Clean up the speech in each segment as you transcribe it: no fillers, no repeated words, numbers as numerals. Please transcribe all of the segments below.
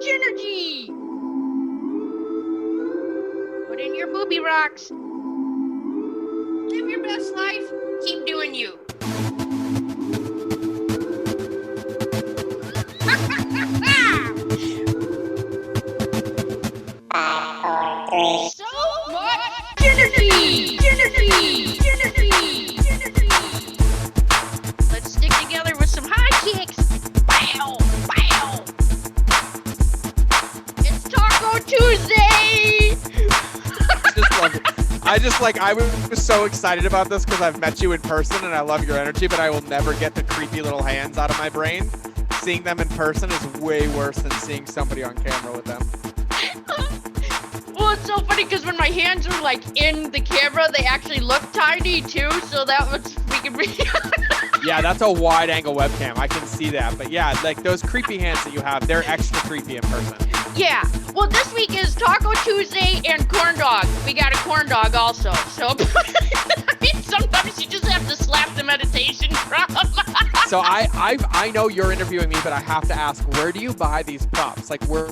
JENergy! Put in your booby rocks. Live your best life. Keep doing you. So much JENergy! JENergy! JENergy! JENergy! Let's stick together with some high kicks. Wow! Wow! It's Taco Tuesday! I was so excited about this because I've met you in person and I love your energy, but I will never get the creepy little hands out of my brain. Seeing them in person is way worse than seeing somebody on camera with them. Well, it's so funny because when my hands are like in the camera, they actually look tiny too. So that was freaking Yeah, that's a wide angle webcam. I can see that. But yeah, like those creepy hands that you have, they're extra creepy in person. Yeah. Well, this week is Taco Tuesday and corn dog. We got a corn dog also. So I mean, sometimes you just have to slap the meditation from. So I know you're interviewing me, but I have to ask, where do you buy these props? Like where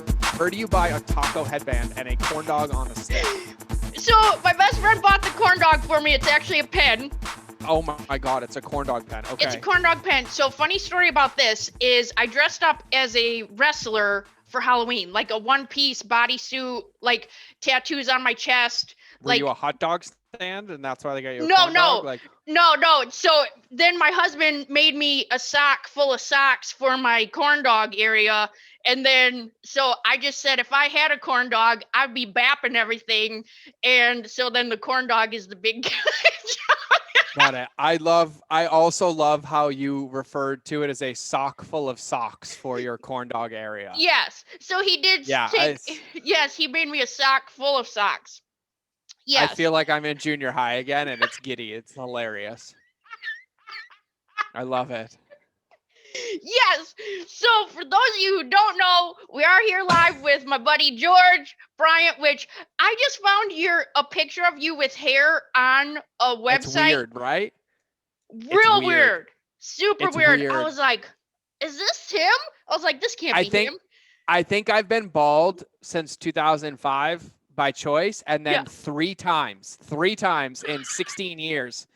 do you buy a taco headband and a corn dog on a stick? So my best friend bought the corn dog for me. It's actually a pen. Oh my God, it's a corn dog pen. Okay. It's a corn dog pen. So funny story about this is I dressed up as a wrestler for Halloween, like a one-piece bodysuit, like tattoos on my chest. Were like you a hot dog stand and that's why they got you a No, corn no. dog? Like, No. So then my husband made me a sock full of socks for my corn dog area. And then, so I just said, if I had a corn dog, I'd be bapping everything. And so then the corn dog is the big got it. I also love how you referred to it as a sock full of socks for your corn dog area. Yes. So he did. Yeah. Yes, he made me a sock full of socks. Yes. I feel like I'm in junior high again and it's giddy. It's hilarious. I love it. Yes. So for those of you who don't know, we are here live with my buddy George Bryant, which I just found a picture of you with hair on a website. It's weird, right? Real weird. Super it's weird. I was like, is this him? I was like, this can't be him. I think I've been bald since 2005 by choice. And then three times in 16 years,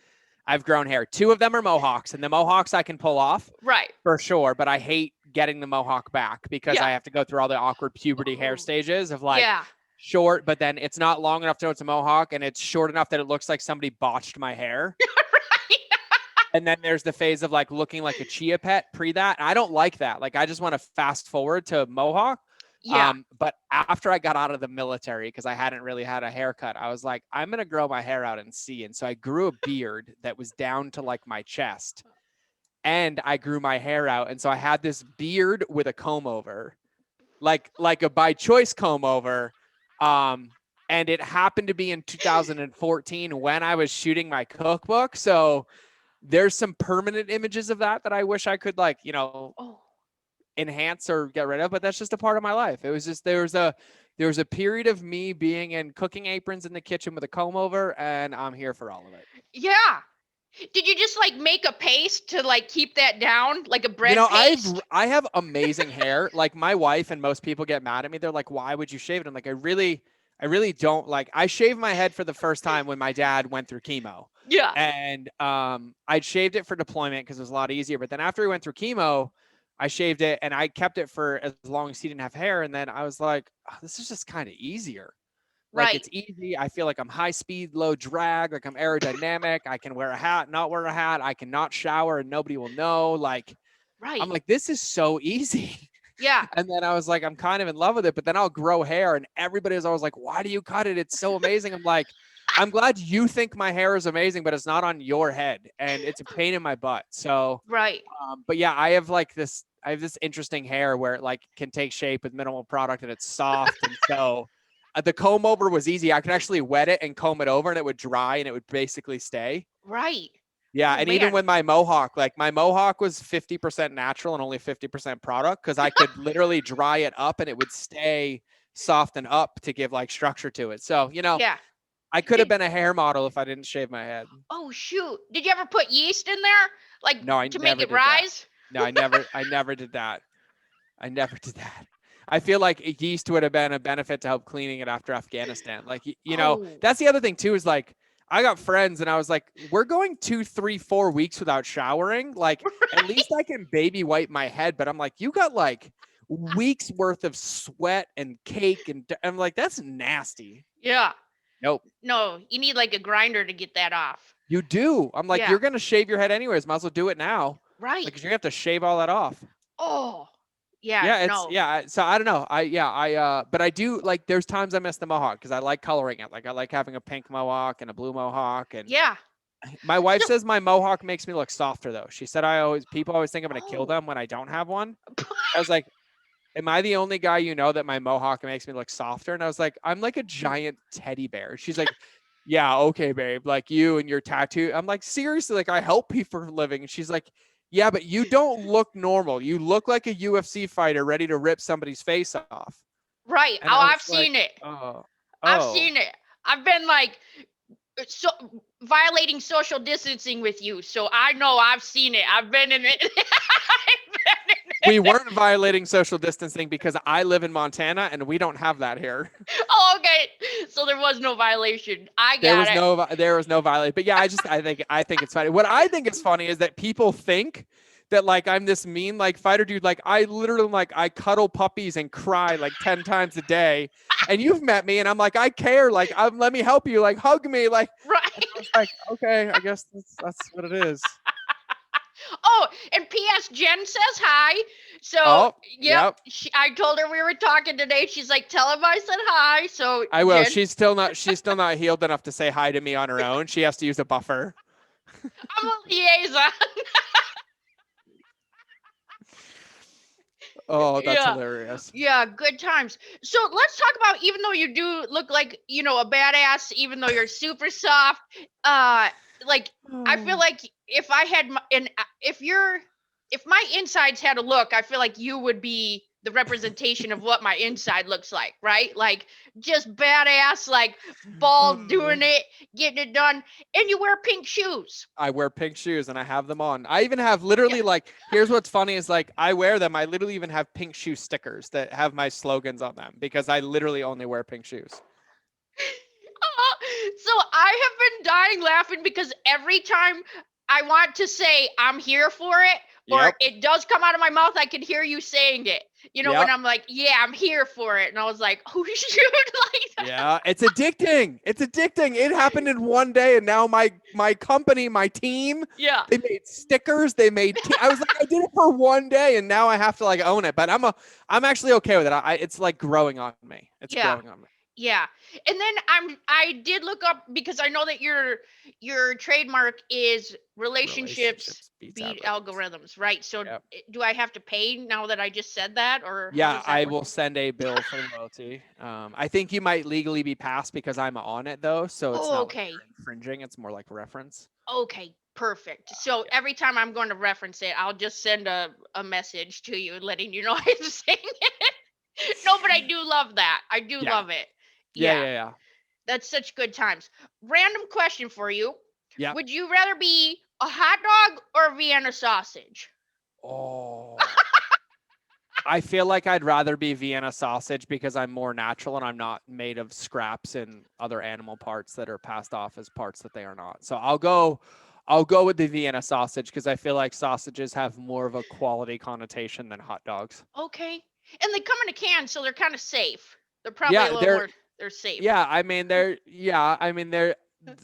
I've grown hair. 2 of them are mohawks, and the mohawks I can pull off. Right. For sure. But I hate getting the mohawk back because I have to go through all the awkward puberty hair stages of like short, but then it's not long enough to know it's a mohawk, and it's short enough that it looks like somebody botched my hair. Right. And then there's the phase of like looking like a chia pet pre that. And I don't like that. Like I just want to fast forward to mohawk. Yeah. But after I got out of the military, because I hadn't really had a haircut, I was like, I'm going to grow my hair out and see. And so I grew a beard that was down to like my chest, and I grew my hair out. And so I had this beard with a comb over, like a by choice comb over. And it happened to be in 2014 when I was shooting my cookbook. So there's some permanent images of that I wish I could like, enhance or get rid of, but that's just a part of my life. It was just, there was a period of me being in cooking aprons in the kitchen with a comb over, and I'm here for all of it. Yeah. Did you just like make a paste to like keep that down, like a bread paste? I have amazing hair. Like my wife and most people get mad at me. They're like, why would you shave it? I'm like, I really don't like, I shaved my head for the first time when my dad went through chemo. Yeah. And I'd shaved it for deployment because it was a lot easier. But then after he went through chemo, I shaved it and I kept it for as long as he didn't have hair. And then I was like, oh, this is just kind of easier. Like it's easy. I feel like I'm high speed, low drag, like I'm aerodynamic. I can wear a hat, not wear a hat. I can not shower and nobody will know. Like, I'm like, this is so easy. Yeah. And then I was like, I'm kind of in love with it, but then I'll grow hair and everybody is always like, why do you cut it? It's so amazing. I'm like, I'm glad you think my hair is amazing, but it's not on your head and it's a pain in my butt. So, but yeah, I have this interesting hair where it like can take shape with minimal product and it's soft. And so the comb over was easy. I could actually wet it and comb it over and it would dry and it would basically stay. Right. Yeah. And even with my mohawk was 50% natural and only 50% product because I could literally dry it up and it would stay soft and up to give like structure to it. So, I could have been a hair model if I didn't shave my head. Oh, shoot. Did you ever put yeast in there? Like no, to make it rise? No, I never did that. I feel like yeast would have been a benefit to help cleaning it after Afghanistan. Like, you know, Oh, that's the other thing too, is like, I got friends and I was like, we're going 2, 3, 4 weeks without showering. Like, at least I can baby wipe my head. But I'm like, you got like weeks worth of sweat and cake. And I'm like, that's nasty. yeah. Nope. No, you need like a grinder to get that off. You do. I'm like, Yeah. you're going to shave your head anyways. Might as well do it now. Right. Like, you're going to have to shave all that off. Oh, yeah. Yeah, it's No. yeah. So I don't know. But I do like. There's times I miss the mohawk because I like coloring it. Like I like having a pink mohawk and a blue mohawk. And Yeah. my wife So, says my mohawk makes me look softer though. She said people always think I'm gonna kill oh, them when I don't have one. I was like, am I the only guy you know that my mohawk makes me look softer? And I was like, I'm like a giant teddy bear. She's like, yeah, okay, babe. Like you and your tattoo. I'm like, seriously, like I help people for a living. And she's like, yeah, but you don't look normal. You look like a UFC fighter ready to rip somebody's face off. right. And Oh, I I've was like, seen it. oh, I've oh. seen it. I've been like so violating social distancing with you, so I know I've seen it. I've been in it. I've been in We it. weren't violating social distancing because I live in Montana and we don't have that here. Oh, okay. So there was no violation. I There got was it. no violation. But yeah, I think it's funny. What I think is funny is that people think that like I'm this mean like fighter dude. Like I literally like I cuddle puppies and cry like 10 times a day. And you've met me and I'm like, I care. Like let me help you. Like hug me. Like, and I Right. was like, okay, I guess that's what it is. Oh, and P.S. Jen says hi. So, Oh, yep. yep. I told her we were talking today. She's like, tell him I said hi. So, I will. Jen, She's still not healed enough to say hi to me on her own. She has to use a buffer. I'm a liaison. Oh, that's Yeah. hilarious. Yeah, good times. So let's talk about, even though you do look like, a badass, even though you're super soft, uh like I feel Oh. like if I had if my insides had a look, I feel like you would be the representation of what my inside looks like, right? Like just badass, like bald doing it, getting it done, and you wear pink shoes. I wear pink shoes and I have them on. I even have Yeah. literally like, here's what's funny is like I wear them. I literally even have pink shoe stickers that have my slogans on them because I literally only wear pink shoes. So I have been dying laughing because every time I want to say I'm here for it, or Yep. it does come out of my mouth, I can hear you saying it. When Yep. I'm like, yeah, I'm here for it. And I was like, oh, shoot. Like, Yeah. It's addicting. It's addicting. It happened in one day. And now my company, my team, yeah. they made stickers. They made, I was like, I did it for one day and now I have to like own it. But I'm actually okay with it. It's like growing on me. It's Yeah. growing on me. Yeah. And then I did look up because I know that your trademark is relationships Relationships beats beat algorithms. algorithms, right? So Yep. do I have to pay now that I just said that, or how Yeah, does that I work? will send a bill for royalty. I think you might legally be passed because I'm on it though, so it's Oh, not like okay. you're infringing. It's more like reference. Okay, perfect. So Yeah. every time I'm going to reference it, I'll just send a message to you letting you know I'm saying it. No, but I do love that. I do Yeah. love it. Yeah. Yeah, Yeah. Yeah. that's such good times. Random question for you. Yeah. Would you rather be a hot dog or Vienna sausage? Oh. I feel like I'd rather be Vienna sausage because I'm more natural and I'm not made of scraps and other animal parts that are passed off as parts that they are not. So I'll go with the Vienna sausage because I feel like sausages have more of a quality connotation than hot dogs. Okay. And they come in a can, so they're kind of safe. They're probably a Yeah, little more, they're safe. they're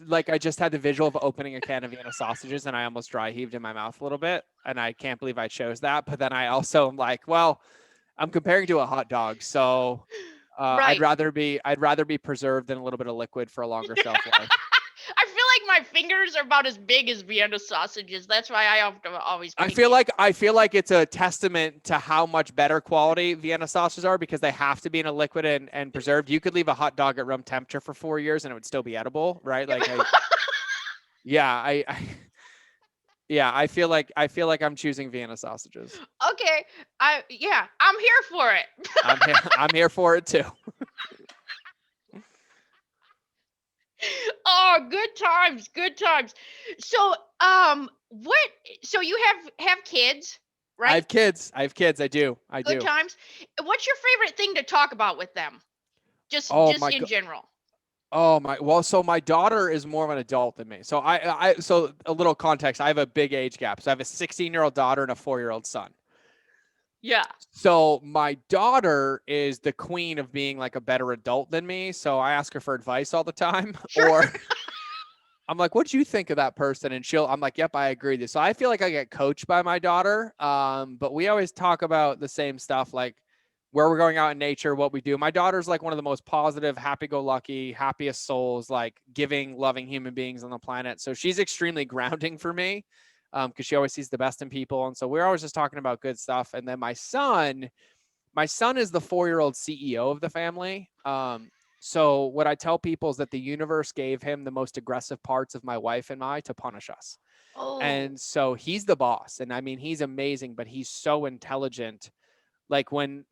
like I just had the visual of opening a can of Vienna sausages and I almost dry heaved in my mouth a little bit. And I can't believe I chose that. But then I also am like, well, I'm comparing to a hot dog. So I'd Right. rather be preserved in a little bit of liquid for a longer shelf life. I feel like my fingers are about as big as Vienna sausages. That's why I have to always I pick feel it. like I feel like it's a testament to how much better quality Vienna sausages are because they have to be in a liquid and preserved. You could leave a hot dog at room temperature for 4 years and it would still be edible, right? Like yeah, yeah, I feel like I'm choosing Vienna sausages. Okay. I'm here for it. I'm here for it too. Oh, good times, good times. So, what so you have kids? I right? have kids. I have kids. I do. I Good do. times. What's your favorite thing to talk about with them? Oh Just my in god. general. Oh my. Well, so my daughter is more of an adult than me. So so a little context. I have a big age gap. So I have a 16-year-old daughter and a 4-year-old son. Yeah. So my daughter is the queen of being like a better adult than me. So I ask her for advice all the time, Sure. or I'm like, "What do you think of that person?" And I'm like, "Yep, I agree with you." So I feel like I get coached by my daughter. But we always talk about the same stuff, like where we're going out in nature, what we do. My daughter's like one of the most positive, happy-go-lucky, happiest souls, like giving, loving human beings on the planet. So she's extremely grounding for me, because she always sees the best in people. And so we're always just talking about good stuff. And then my son is the 4-year-old CEO of the family. So what I tell people is that the universe gave him the most aggressive parts of my wife and I to punish us. Oh. And so he's the boss. And I mean, he's amazing, but he's so intelligent. Like when,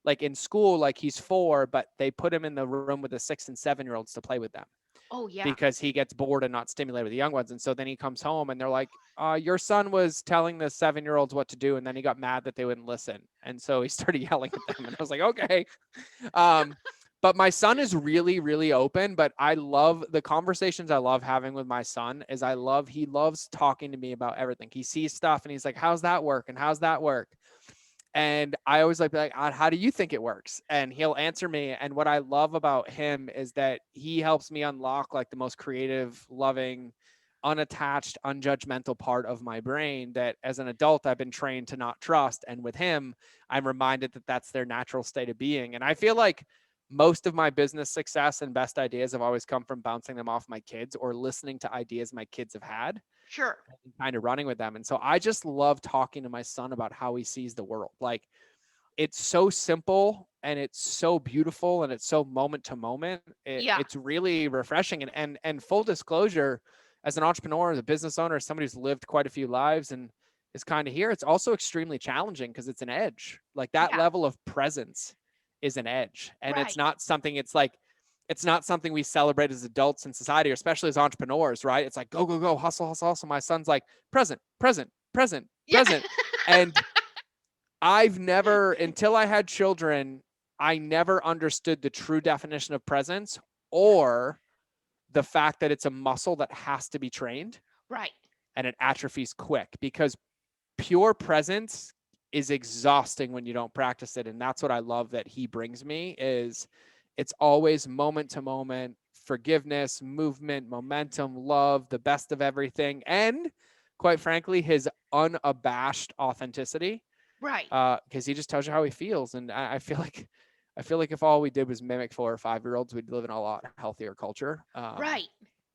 like in school, like he's 4, but they put him in the room with the 6 and 7-year-olds to play with them Oh yeah. because he gets bored and not stimulated with the young ones. And so then he comes home and they're like, your son was telling the 7-year-olds what to do. And then he got mad that they wouldn't listen. And so he started yelling at them. And I was like, okay. Um, but my son is really, really open. But I love the conversations I love having with my son is he loves talking to me about everything. He sees stuff and he's like, how's that work? And how's that work? And I always like, how do you think it works? And he'll answer me. And what I love about him is that he helps me unlock like the most creative, loving, unattached, unjudgmental part of my brain that as an adult, I've been trained to not trust. And with him, I'm reminded that that's their natural state of being. And I feel like most of my business success and best ideas have always come from bouncing them off my kids or listening to ideas my kids have had Sure. and kind of running with them. And so I just love talking to my son about how he sees the world. Like it's so simple and it's so beautiful and it's so moment to moment. Yeah. It's really refreshing. And full disclosure, as an entrepreneur, as a business owner, as somebody who's lived quite a few lives and is kind of here, it's also extremely challenging because it's an edge. Like that Yeah. level of presence is an edge. And Right. it's not something we celebrate as adults in society, or especially as entrepreneurs, right? It's like go, go, go, hustle, hustle, hustle. My son's like present, present, present, Yeah. present. And I've never, until I had children, I never understood the true definition of presence or the fact that it's a muscle that has to be trained Right. and it atrophies quick because pure presence is exhausting when you don't practice it. And that's what I love that he brings me is it's always moment to moment forgiveness, movement, momentum, love, the best of everything. And quite frankly, his unabashed authenticity Right. because he just tells you how he feels. And I feel like if all we did was mimic 4 or 5-year-olds, we'd live in a lot healthier culture. Right.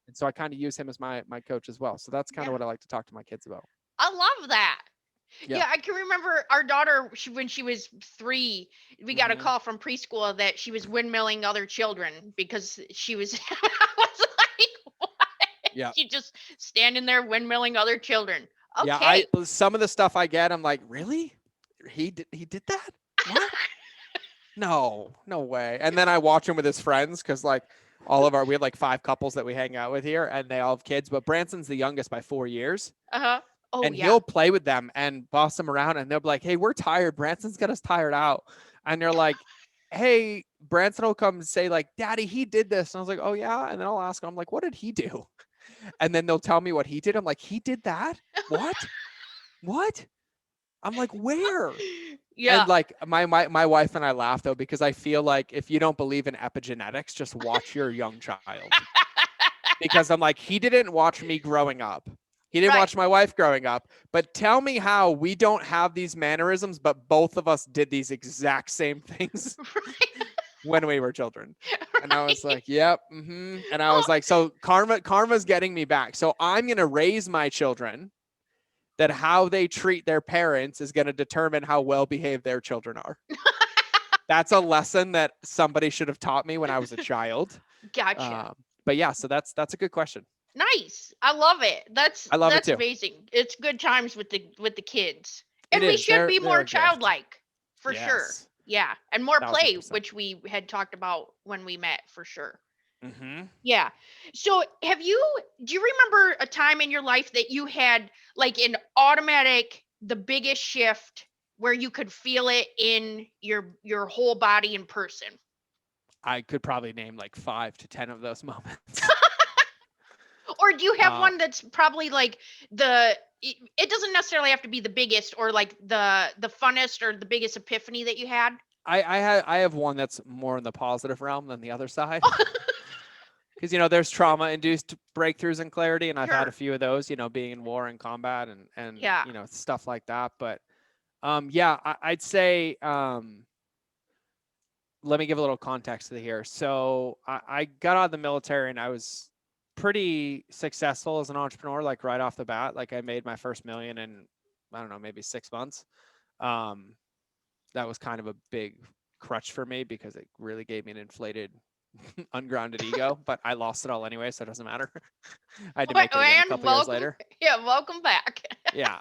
And so I kind of use him as my coach as well. So that's kind of Yeah. what I like to talk to my kids about. I love that. Yeah. Yeah, I can remember our daughter when she was 3, we got a Mm-hmm. call from preschool that she was windmilling other children because she was I was like, what? Yeah. She just standing there windmilling other children. Yeah. I Okay. some of the stuff I get, I'm like, really? He did that? What? No, no way. And then I watch him with his friends because like we have like 5 couples that we hang out with here and they all have kids, but Branson's the youngest by 4 years. Uh-huh. Oh And yeah. he'll play with them and boss them around and they'll be like, hey, we're tired. Branson's got us tired out. And they're like, hey, Branson will come and say like, daddy, he did this. And I was like, oh yeah. And then I'll ask him, I'm like, what did he do? And then they'll tell me what he did. I'm like, he did that? What? I'm like, where? And Yeah. like my wife and I laugh though, because I feel like if you don't believe in epigenetics, just watch your young child. Because I'm like, he didn't watch me growing up. He didn't Right. watch my wife growing up. But tell me how we don't have these mannerisms, but both of us did these exact same things Right. when we were children. And I was Right. like, yep. Mm-hmm. And I Oh, was like, so karma's getting me back. So I'm going to raise my children that how they treat their parents is going to determine how well behaved their children are. That's a lesson that somebody should have taught me when I was a child. gotcha. Um, but yeah, so that's a good question. Nice. I love it. I love it That's too. amazing. It's good times with the kids. It And we is. should be They're more a gift. childlike for sure. Yes, Yeah, and more thousand play, percent. which we had talked about when we met for sure. Mm-hmm. Yeah. So, do you remember a time in your life that you had like an automatic the biggest shift where you could feel it in your whole body in person? I could probably name like 5 to 10 of those moments. Or do you have uh, one that's probably like it doesn't necessarily have to be the biggest, or like the funnest or the biggest epiphany that you had? I have one that's more in the positive realm than the other side. Because there's trauma induced breakthroughs and clarity, and I've had a Sure. few of those, being in war and combat and Yeah. stuff like that. But yeah, I'd say let me give a little context to here. So I got out of the military and I was pretty successful as an entrepreneur, like right off the bat. Like I made my first million in, I don't know, maybe 6 months. Um, that was kind of a big crutch for me because it really gave me an inflated, ungrounded ego, but I lost it all anyway, so it doesn't matter. I had to make it again a And couple years welcome, later. yeah, welcome back. Yeah.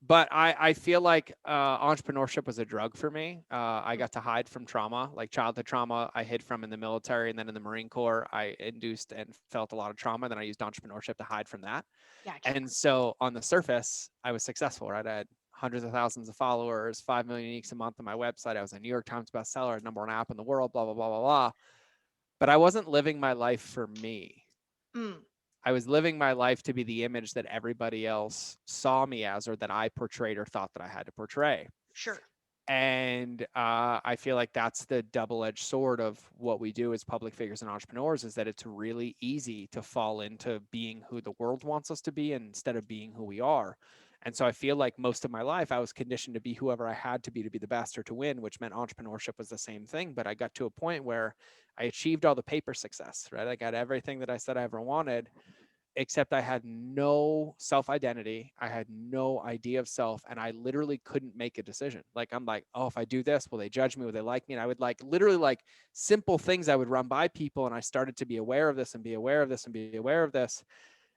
But I feel like entrepreneurship was a drug for me. I got to hide from trauma, like childhood trauma. I hid from in the military, and then in the Marine Corps, I induced and felt a lot of trauma. Then I used entrepreneurship to hide from that. Gotcha. And so on the surface, I was successful, right? I had hundreds of thousands of followers, 5 million uniques a month on my website. I was a New York Times bestseller, #1 app in the world, blah, blah, blah, blah, blah. But I wasn't living my life for me. Mm, I was living my life to be the image that everybody else saw me as, or that I portrayed or thought that I had to portray. sure. And I feel like that's the double-edged sword of what we do as public figures and entrepreneurs, is that it's really easy to fall into being who the world wants us to be instead of being who we are. And so I feel like most of my life I was conditioned to be whoever I had to be the best or to win, which meant entrepreneurship was the same thing. But I got to a point where I achieved all the paper success, right? I got everything that I said I ever wanted, except I had no self identity. I had no idea of self. And I literally couldn't make a decision. Like, I'm like, oh, if I do this, will they judge me? Will they like me? And I would like literally like simple things I would run by people. And I started to be aware of this and be aware of this and be aware of this.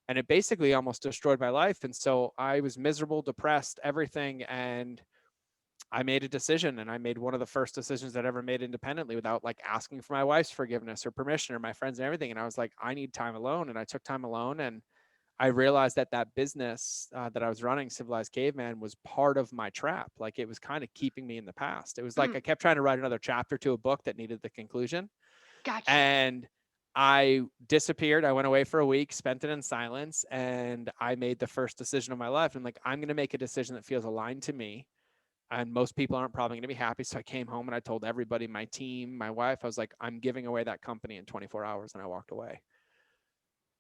And it basically almost destroyed my life. And so I was miserable, depressed, everything. And I made a decision, and I made one of the first decisions that I ever made independently without like asking for my wife's forgiveness or permission or my friends and everything. And I was like, I need time alone. And I took time alone, and I realized that that business that I was running, Civilized Caveman, was part of my trap. Like it was kind of keeping me in the past. It was like I Mm, kept trying to write another chapter to a book that needed the conclusion. gotcha. And I disappeared. I went away for a week, spent it in silence, and I made the first decision of my life. I'm like, I'm going to make a decision that feels aligned to me, and most people aren't probably going to be happy. So I came home and I told everybody, my team, my wife, I was like, I'm giving away that company in 24 hours. And I walked away.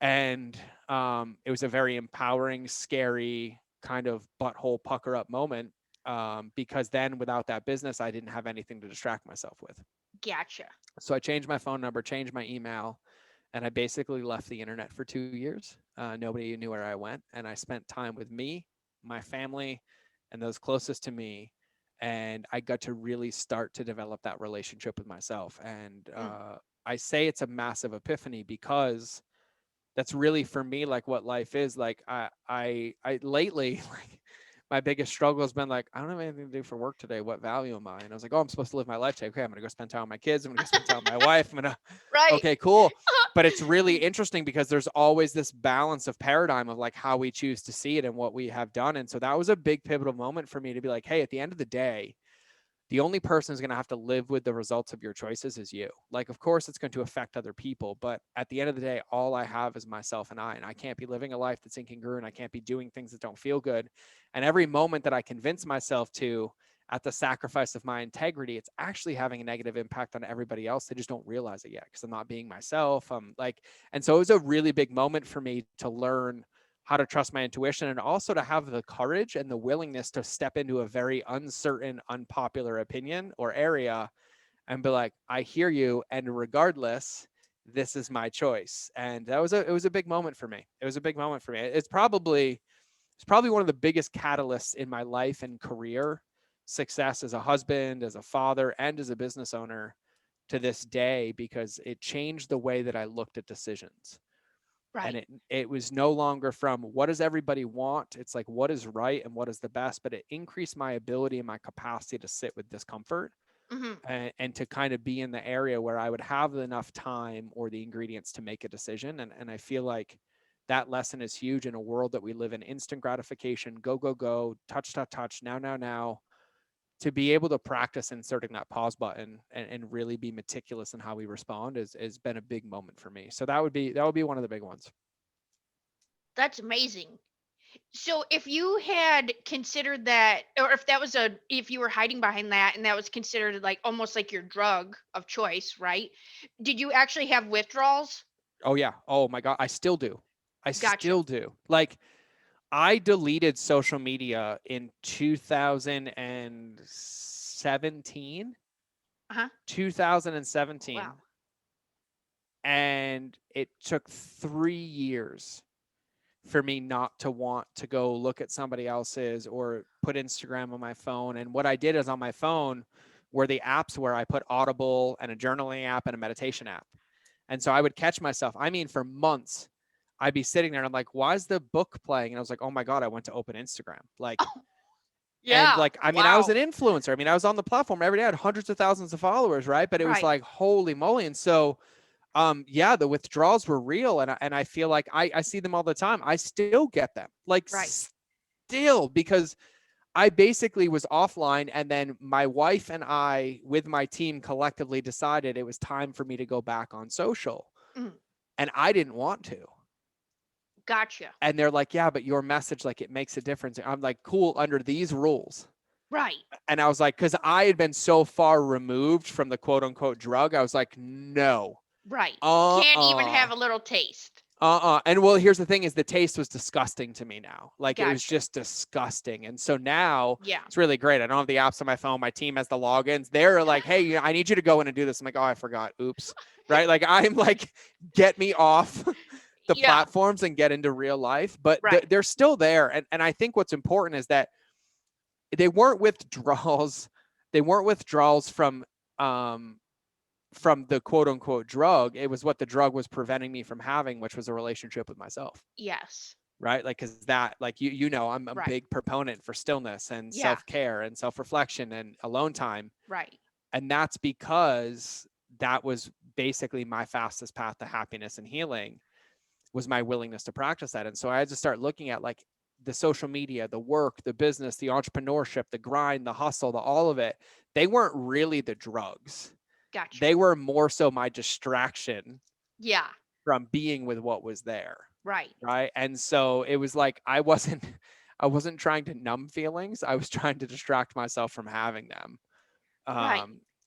And it was a very empowering, scary kind of butthole pucker up moment, because then without that business, I didn't have anything to distract myself with. Gotcha. So I changed my phone number, changed my email, and I basically left the internet for 2 years. Nobody knew where I went. And I spent time with me, my family, and those closest to me. And I got to really start to develop that relationship with myself. And Mm, I say it's a massive epiphany because that's really for me like what life is. Like I lately like my biggest struggle has been like, I don't have anything to do for work today. What value am I? And I was like, oh, I'm supposed to live my life today. Okay, I'm gonna go spend time with my kids. I'm gonna go spend time with my wife. I'm gonna right. okay, cool. But it's really interesting because there's always this balance of paradigm of like how we choose to see it and what we have done. And so that was a big pivotal moment for me to be like, hey, at the end of the day, the only person who's going to have to live with the results of your choices is you. Like, of course, it's going to affect other people, but at the end of the day, all I have is myself and I can't be living a life that's incongruent. I can't be doing things that don't feel good. And every moment that I convince myself to, at the sacrifice of my integrity, it's actually having a negative impact on everybody else. They just don't realize it yet because I'm not being myself. And so it was a really big moment for me to learn how to trust my intuition, and also to have the courage and the willingness to step into a very uncertain, unpopular opinion or area and be like, I hear you. And regardless, this is my choice. And it was a big moment for me. It was a big moment for me. It's probably one of the biggest catalysts in my life and career success as a husband, as a father, and as a business owner to this day, because it changed the way that I looked at decisions. And Right. it was no longer from what does everybody want, it's like what is right and what is the best. But it increased my ability and my capacity to sit with discomfort, Hmm. and to kind of be in the area where I would have enough time or the ingredients to make a decision. And I feel like that lesson is huge in a world that we live in, instant gratification, go, go, go, touch, touch, touch, now, now, now. To be able to practice inserting that pause button and really be meticulous in how we respond has been a big moment for me. So that would be one of the big ones. That's amazing. So if you had considered that, or if that was if you were hiding behind that and that was considered like almost like your drug of choice, right? Did you actually have withdrawals? Oh yeah. Oh my God. I still do. I Gotcha. still do. Like I deleted social media in 2017, Uh-huh. 2017, Wow. and it took 3 years for me not to want to go look at somebody else's or put Instagram on my phone. And what I did is on my phone were the apps where I put Audible and a journaling app and a meditation app. And so I would catch myself. I mean, for months, I'd be sitting there and I'm like, why is the book playing? And I was like, oh my God, I went to open Instagram. Like, and Yeah. like, I mean, I was Wow. an influencer. I mean, I was on the platform every day. I had hundreds of thousands of followers, right? But it was Right. like, holy moly. And so yeah, the withdrawals were real. And I feel like I see them all the time. I still get them, like Right. still, because I basically was offline, and then my wife and I with my team collectively decided it was time for me to go back on social, Mm, and I didn't want to. gotcha. And they're like, yeah, but your message, like, it makes a difference. I'm like, cool, under these rules. Right. And I was like, because I had been so far removed from the quote unquote drug, I was like, no, Right. Can't even uh-uh. have a little taste. And well, here's the thing is the taste was disgusting to me now. Like it was Gotcha. just disgusting. And so now Yeah. it's really great. I don't have the apps on my phone. My team has the logins. They're like, hey, I need you to go in and do this. I'm like, oh, I forgot. Oops. Right. Like I'm like, get me off the Yeah. platforms and get into real life. But Right. they're still there. And I think what's important is that they weren't withdrawals. They weren't withdrawals from the quote unquote drug. It was what the drug was preventing me from having, which was a relationship with myself. Yes. Right. Like, cause that, like, you know, I'm a Right. big proponent for stillness and Yeah. self-care and self-reflection and alone time. Right. And that's because that was basically my fastest path to happiness and healing, was my willingness to practice that. And so I had to start looking at like the social media, the work, the business, the entrepreneurship, the grind, the hustle, the all of it. They weren't really the drugs. Gotcha. They were more so my distraction Yeah. from being with what was there. Right. Right. And so it was like I wasn't trying to numb feelings. I was trying to distract myself from having them. Right.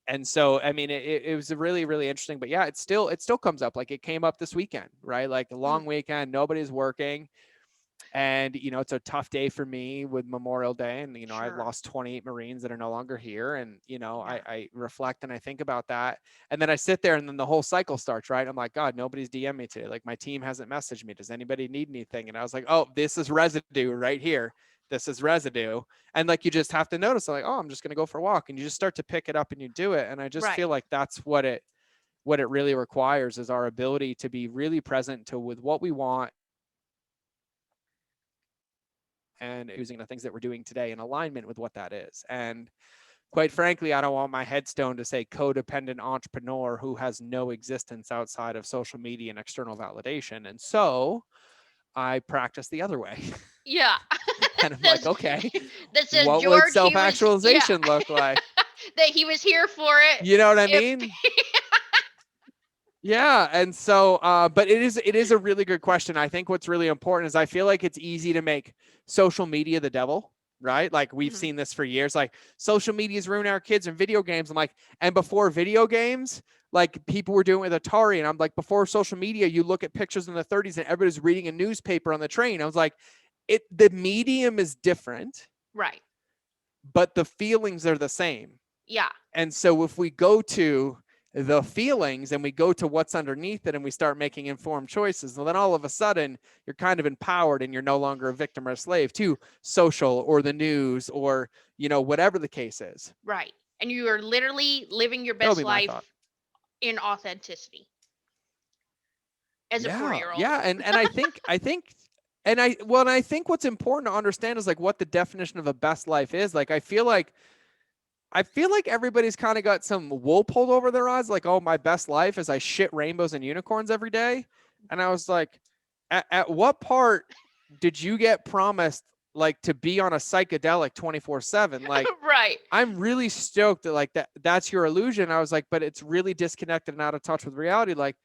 And so I mean it was a really, really interesting, but yeah, it still comes up. Like it came up this weekend, right? Like a Mm, long weekend, nobody's working. And, it's a tough day for me with Memorial Day. And, I sure. lost 28 Marines that are no longer here. And, Yeah. I reflect and I think about that. And then I sit there and then the whole cycle starts, right? I'm like, God, nobody's DM me today. Like my team hasn't messaged me. Does anybody need anything? And I was like, oh, this is residue right here. This is residue. And like, you just have to notice, like, oh, I'm just going to go for a walk. And you just start to pick it up and you do it. And I just Right. feel like that's what it really requires, is our ability to be really present to with what we want and using the things that we're doing today in alignment with what that is. And quite frankly, I don't want my headstone to say codependent entrepreneur who has no existence outside of social media and external validation. And so I practice the other way. Yeah. And I'm like, Says okay, that says what would George. He was yeah. self-actualization look like? That he was here for it. You know what I If mean? Yeah. And so, but it is a really good question. I think what's really important is I feel like it's easy to make social media the devil, right? Like we've Mhm. seen this for years, like social media's ruining our kids and video games. I'm like, and before video games, like people were doing with Atari. And I'm like, before social media, you look at pictures in the 30s and everybody's reading a newspaper on the train. I was like, the medium is different, Right. but the feelings are the same. Yeah. And so if we go to the feelings and we go to what's underneath it and we start making informed choices, well, then all of a sudden you're kind of empowered and you're no longer a victim or a slave to social or the news or, whatever the case is. Right. And you are literally living your That'll best be my thought. life in authenticity as a Yeah. 4-year-old. Yeah. And I think what's important to understand is like what the definition of a best life is. Like, I feel like everybody's kind of got some wool pulled over their eyes. Like, oh, my best life is I shit rainbows and unicorns every day. And I was like, at what part did you get promised like to be on a psychedelic 24/7? Like, Right. I'm really stoked that like that's your illusion. I was like, but it's really disconnected and out of touch with reality. Like,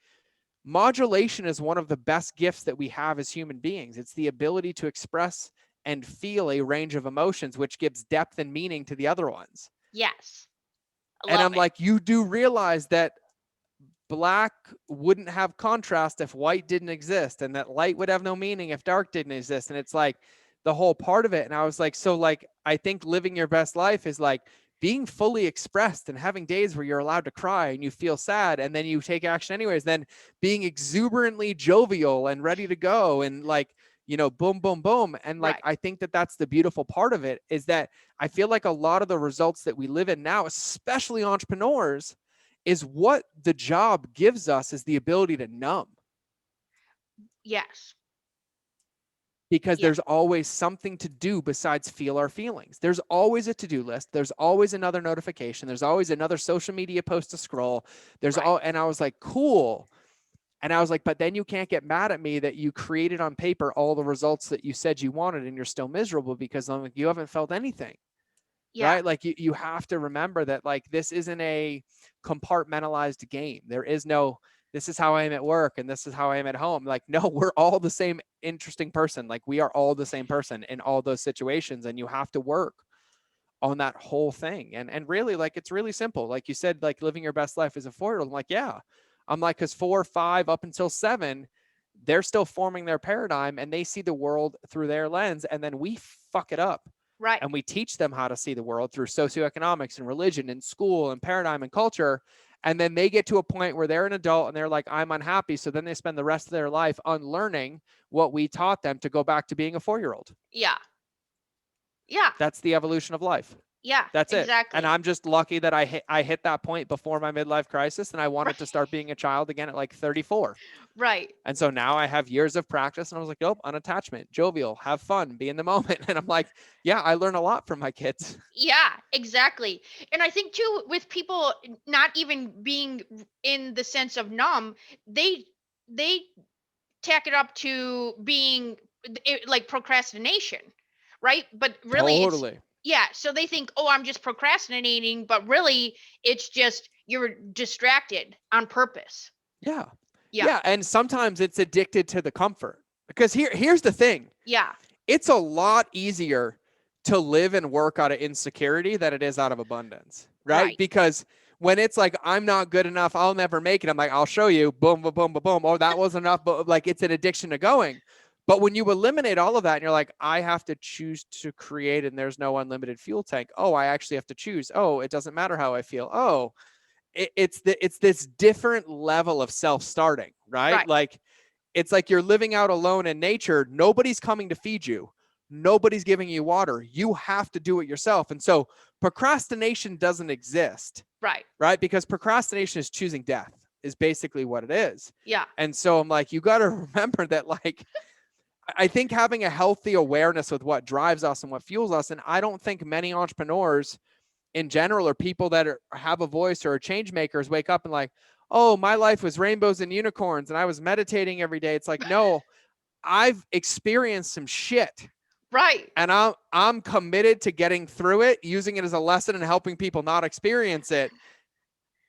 modulation is one of the best gifts that we have as human beings. It's the ability to express and feel a range of emotions, which gives depth and meaning to the other ones. Yes. I And love I'm it. like, you do realize that black wouldn't have contrast if white didn't exist, and that light would have no meaning if dark didn't exist. And it's like the whole part of it. And I was like, so like, I think living your best life is like being fully expressed and having days where you're allowed to cry and you feel sad and then you take action anyways, then being exuberantly jovial and ready to go and like, you know, boom, boom, boom. And like, Right. I think that that's the beautiful part of it, is that I feel like a lot of the results that we live in now, especially entrepreneurs, is what the job gives us is the ability to numb, Yes. because Yeah. there's always something to do besides feel our feelings. There's always a to-do list. There's always another notification. There's always another social media post to scroll. Right. And I was like, cool. And I was like, but then you can't get mad at me that you created on paper all the results that you said you wanted and you're still miserable because I'm like, you haven't felt anything. Yeah. Right? Like you have to remember that like this isn't a compartmentalized game. There is no, this is how I am at work and this is how I am at home. Like, no, we're all the same interesting person. Like, we are all the same person in all those situations, and you have to work on that whole thing. And really, like, it's really simple. Like you said, like living your best life as a 4-year-old. I'm like, yeah. I'm like, because 4, 5 up until 7, they're still forming their paradigm and they see the world through their lens, and then we fuck it up Right. and we teach them how to see the world through socioeconomics and religion and school and paradigm and culture. And then they get to a point where they're an adult and they're like, I'm unhappy. So then they spend the rest of their life unlearning what we taught them to go back to being a 4-year-old. Yeah. Yeah. That's the evolution of life. Yeah. That's it. And Exactly. I'm just lucky that I hit that point before my midlife crisis, and I wanted Right. to start being a child again at like 34. Right. And so now I have years of practice, and I was like, nope, unattachment, jovial, have fun, be in the moment. And I'm like, yeah, I learn a lot from my kids. Yeah, exactly. And I think too, with people not even being in the sense of numb, they tack it up to being like procrastination, right? But really it's, Totally. yeah, so they think, "Oh, I'm just procrastinating," but really it's just you're distracted on purpose. Yeah. Yeah. Yeah. And sometimes it's addicted to the comfort, because here's the thing. Yeah. It's a lot easier to live and work out of insecurity than it is out of abundance, right? Right. Because when it's like, I'm not good enough, I'll never make it, I'm like, I'll show you, boom, boom, boom, boom, boom. Oh, that wasn't enough. But like, it's an addiction to going. But when you eliminate all of that and you're like, I have to choose to create, and there's no unlimited fuel tank. Oh, I actually have to choose. Oh, it doesn't matter how I feel. Oh, it's this different level of self-starting, right? Right. Like, it's like you're living out alone in nature. Nobody's coming to feed you. Nobody's giving you water. You have to do it yourself. And so procrastination doesn't exist, Right. right? Because procrastination is choosing death, is basically what it is. Yeah. And so I'm like, you got to remember that, like, I think having a healthy awareness with what drives us and what fuels us. And I don't think many entrepreneurs in general, or people that have a voice or are change makers, wake up and like, oh, my life was rainbows and unicorns and I was meditating every day. It's like, no, I've experienced some shit, Right. and I'm committed to getting through it, using it as a lesson and helping people not experience it.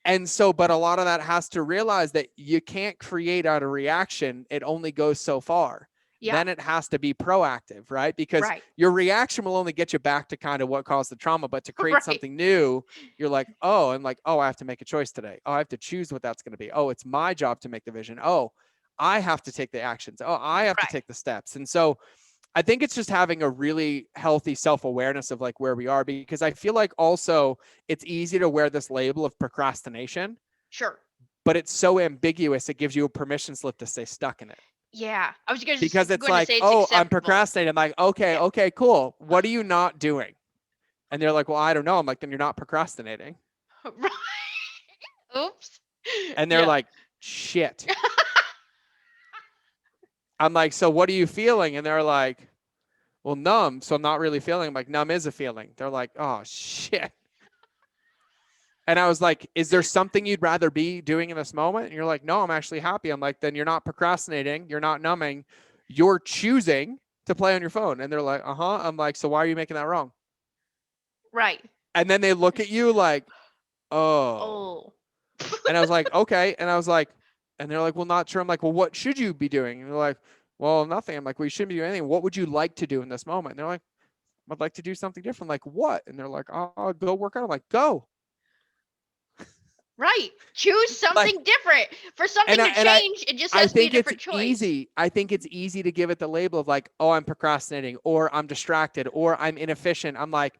And so, but a lot of that has to realize that you can't create out of reaction. It only goes so far. Yeah. Then it has to be proactive, right? Because Right. your reaction will only get you back to kind of what caused the trauma. But to create Right. something new, you're like, oh, I'm like, oh, I have to make a choice today. Oh, I have to choose what that's going to be. Oh, it's my job to make the vision. Oh, I have to take the actions. Oh, I have to Right. take the steps. And so I think it's just having a really healthy self-awareness of like where we are, because I feel like also it's easy to wear this label of procrastination, Sure. but it's so ambiguous. It gives you a permission slip to stay stuck in it, Yeah. I was going because it's to like, say it's oh, I'm acceptable. procrastinating. I'm like, okay, Yeah. okay, cool. What are you not doing? And they're like, well, I don't know. I'm like, then you're not procrastinating. Right. Oops. And they're Yeah. like, shit. I'm like, so what are you feeling? And they're like, well, numb. So I'm not really feeling. I'm like, numb is a feeling. They're like, oh, shit. And I was like, is there something you'd rather be doing in this moment? And you're like, no, I'm actually happy. I'm like, then you're not procrastinating. You're not numbing. You're choosing to play on your phone. And they're like, uh-huh. I'm like, so why are you making that wrong? Right. And then they look at you like, oh. Oh. And I was like, okay. And I was like, and they're like, well, not sure. I'm like, well, what should you be doing? And they're like, well, nothing. I'm like, well, you shouldn't be doing anything. What would you like to do in this moment? And they're like, I'd like to do something different. I'm like, what? And they're like, I'll go work out. I'm like, go. Right. Choose Like, something different. For something and I to and I change, it just I has to be a think it's different choice. easy. I think it's easy to give it the label of like, oh, I'm procrastinating, or I'm distracted, or I'm inefficient. I'm like,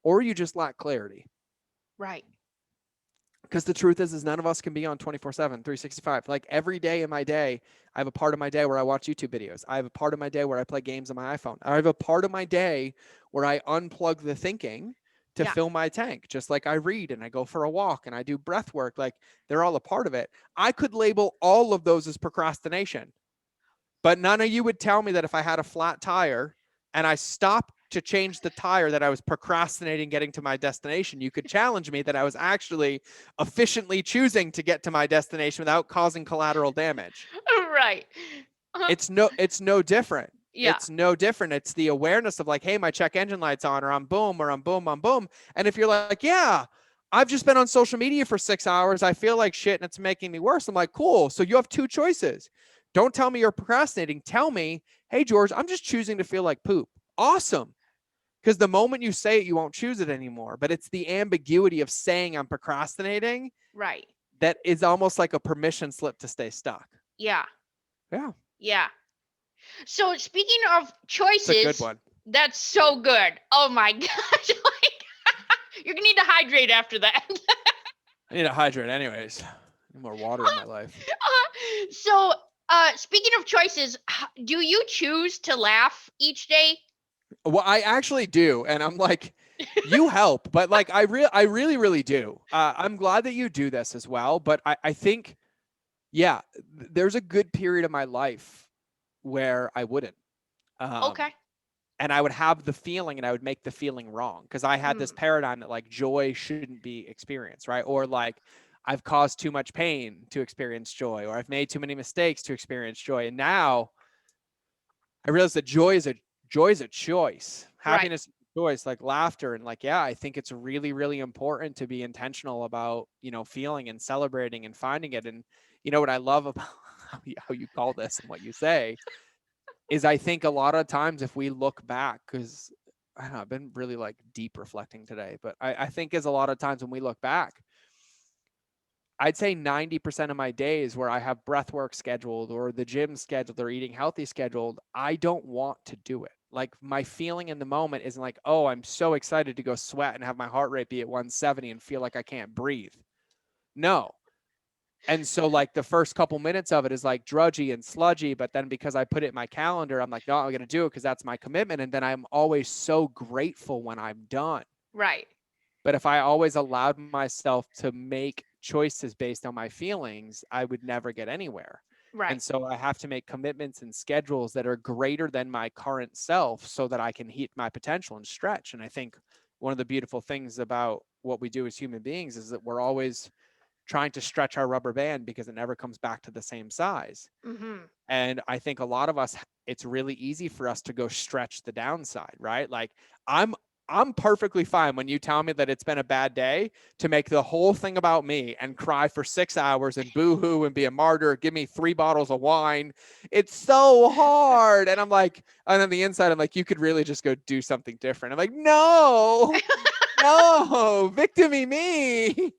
or you just lack clarity. Right. Because the truth is none of us can be on 24/7, 365. Like every day in my day, I have a part of my day where I watch YouTube videos. I have a part of my day where I play games on my iPhone. I have a part of my day where I unplug the thinking to Yeah. fill my tank, just like I read and I go for a walk and I do breath work. Like they're all a part of it. I could label all of those as procrastination. But none of you would tell me that if I had a flat tire and I stopped to change the tire that I was procrastinating getting to my destination, you could challenge me that I was actually efficiently choosing to get to my destination without causing collateral damage. Right. It's no different. Yeah. It's no different. It's the awareness of like, hey, my check engine light's on, or I'm boom, or I'm boom, I'm boom. And if you're like, yeah, I've just been on social media for 6 hours, I feel like shit and it's making me worse. I'm like, cool. So you have two choices. Don't tell me you're procrastinating. Tell me, hey, George, I'm just choosing to feel like poop. Awesome. Because the moment you say it, you won't choose it anymore. But it's the ambiguity of saying I'm procrastinating Right. that is almost like a permission slip to stay stuck. Yeah. Yeah, Yeah. So speaking of it's a good choices, one. that's so good. Oh my gosh. Like you're gonna need to hydrate after that. I need to hydrate anyways. I need more water in my life. So speaking of choices, do you choose to laugh each day? Well, I actually do, and I'm like, you help, but like I really, really do. I'm glad that you do this as well, but I think, yeah, there's a good period of my life where I wouldn't. Um, Okay. and I would have the feeling and I would make the feeling wrong because I had this Mm, paradigm that like joy shouldn't be experienced, right? Or like I've caused too much pain to experience joy, or I've made too many mistakes to experience joy. And now I realize that joy is a choice. right. Happiness is a choice, like laughter. And like, yeah, I think it's really, really important to be intentional about, feeling and celebrating and finding it. And what I love about how you call this and what you say is I think a lot of times if we look back, because I don't know, I've been really like deep reflecting today, but I think is a lot of times when we look back, I'd say 90% of my days where I have breath work scheduled or the gym scheduled or eating healthy scheduled, I don't want to do it. Like my feeling in the moment isn't like, oh, I'm so excited to go sweat and have my heart rate be at 170 and feel like I can't breathe. No. And so like the first couple minutes of it is like drudgy and sludgy, but then because I put it in my calendar, I'm like, no, I'm going to do it because that's my commitment. And then I'm always so grateful when I'm done. Right. But if I always allowed myself to make choices based on my feelings, I would never get anywhere. Right. And so I have to make commitments and schedules that are greater than my current self so that I can hit my potential and stretch. And I think one of the beautiful things about what we do as human beings is that we're always trying to stretch our rubber band because it never comes back to the same size. Mhm. And I think a lot of us, it's really easy for us to go stretch the downside, right? Like I'm I'm perfectly fine when you tell me that it's been a bad day to make the whole thing about me and cry for 6 hours and boo-hoo and be a martyr. Give me 3 bottles of wine. It's so hard. And I'm like, and on the inside, I'm like, you could really just go do something different. I'm like, no, no, victimy me.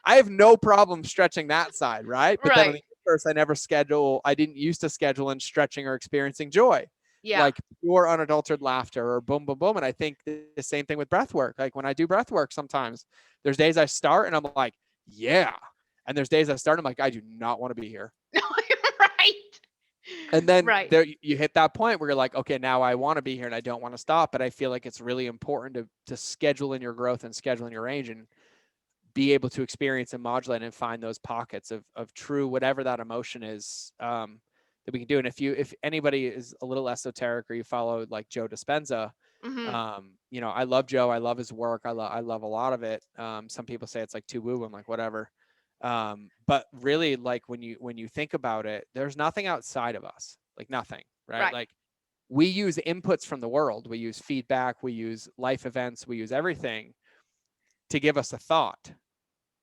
I have no problem stretching that side, right? But then on Right. the inverse, I didn't used to schedule in stretching or experiencing joy, Yeah. like pure unadulterated laughter or boom, boom, boom. And I think the same thing with breath work. Like when I do breath work, sometimes there's days I start and I'm like, yeah. And there's days I start, and I'm like, I do not want to be here. Right. And then Right. there you hit that point where you're like, okay, now I want to be here and I don't want to stop. But I feel like it's really important to schedule in your growth and schedule in your range and be able to experience and modulate and find those pockets of true whatever that emotion is, that we can do. And if anybody is a little esoteric or you follow like Joe Dispenza, Mhm. I love Joe. I love his work. I love a lot of it. Some people say it's like too woo. I'm like, whatever. But really, like when you think about it, there's nothing outside of us, like nothing. right? Right. Like we use inputs from the world, we use feedback, we use life events, we use everything to give us a thought.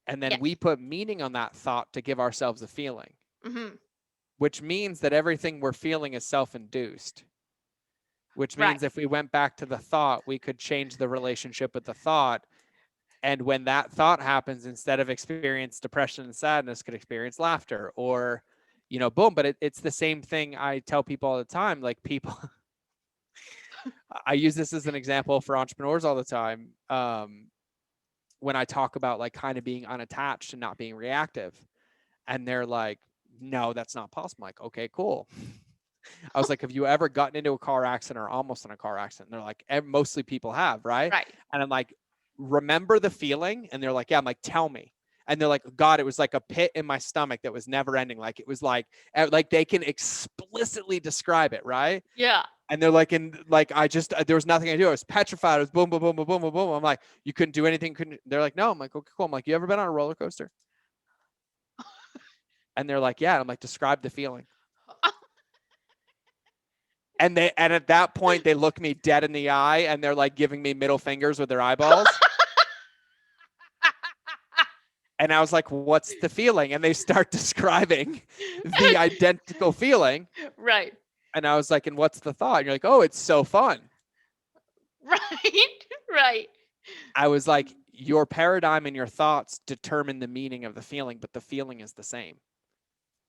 And then we Yes. put meaning on that thought to give ourselves a feeling, Mm-hmm. which means that everything we're feeling is self-induced, which Right. means if we went back to the thought, we could change the relationship with the thought. And when that thought happens, instead of experience depression and sadness, could experience laughter or, boom. But it's the same thing I tell people all the time. Like people, I use this as an example for entrepreneurs all the time. When I talk about like kind of being unattached and not being reactive, and they're like, no, that's not possible. I'm like, okay, cool. I was like, have you ever gotten into a car accident or almost in a car accident? And they're like, mostly people have, right? Right. And I'm like, remember the feeling? And they're like, yeah. I'm like, tell me. And they're like, God, it was like a pit in my stomach that was never ending. Like it was like they can explicitly describe it, right? Yeah. And they're like, and like I just there was nothing I do. I was petrified. It was boom, boom, boom, boom, boom, boom, boom. I'm like, you couldn't do anything. Couldn't. They're like, no. I'm like, okay, cool. I'm like, you ever been on a roller coaster? And they're like, yeah. I'm like, describe the feeling. And at that point they look me dead in the eye and they're like giving me middle fingers with their eyeballs. And I was like, what's the feeling? And they start describing the identical feeling. Right. And I was like, and what's the thought? And you're like, oh, it's so fun. Right. Right. I was like, your paradigm and your thoughts determine the meaning of the feeling, but the feeling is the same.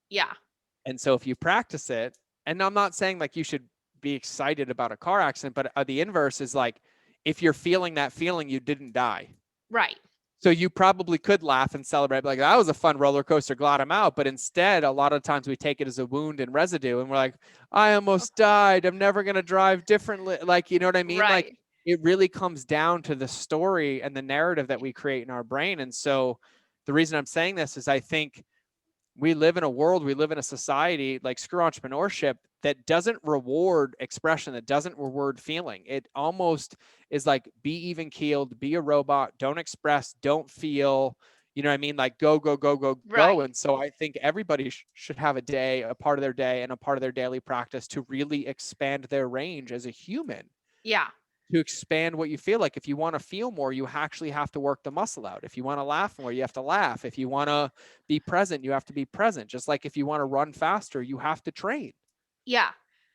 Yeah. And so if you practice it, and I'm not saying like you should be excited about a car accident, but the inverse is like, if you're feeling that feeling, you didn't die. Right. So you probably could laugh and celebrate, like that was a fun roller coaster, glad I'm out. But instead, a lot of times we take it as a wound and residue, and we're like, I almost died. I'm never gonna drive differently. Like, you know what I mean? Like Right. it really comes down to the story and the narrative that we create in our brain. And so the reason I'm saying this is I think we live in a world, we live in a society like screw entrepreneurship that doesn't reward expression, that doesn't reward feeling. It almost is like be even keeled, be a robot, don't express, don't feel, you know what I mean? Like go, go, go, go, go. Right. And so I think everybody should have a day, a part of their day and a part of their daily practice to really expand their range as a human, Yeah. to expand what you feel like. If you want to feel more, you actually have to work the muscle out. If you want to laugh more, you have to laugh. If you want to be present, you have to be present. Just like if you want to run faster, you have to train. Yeah.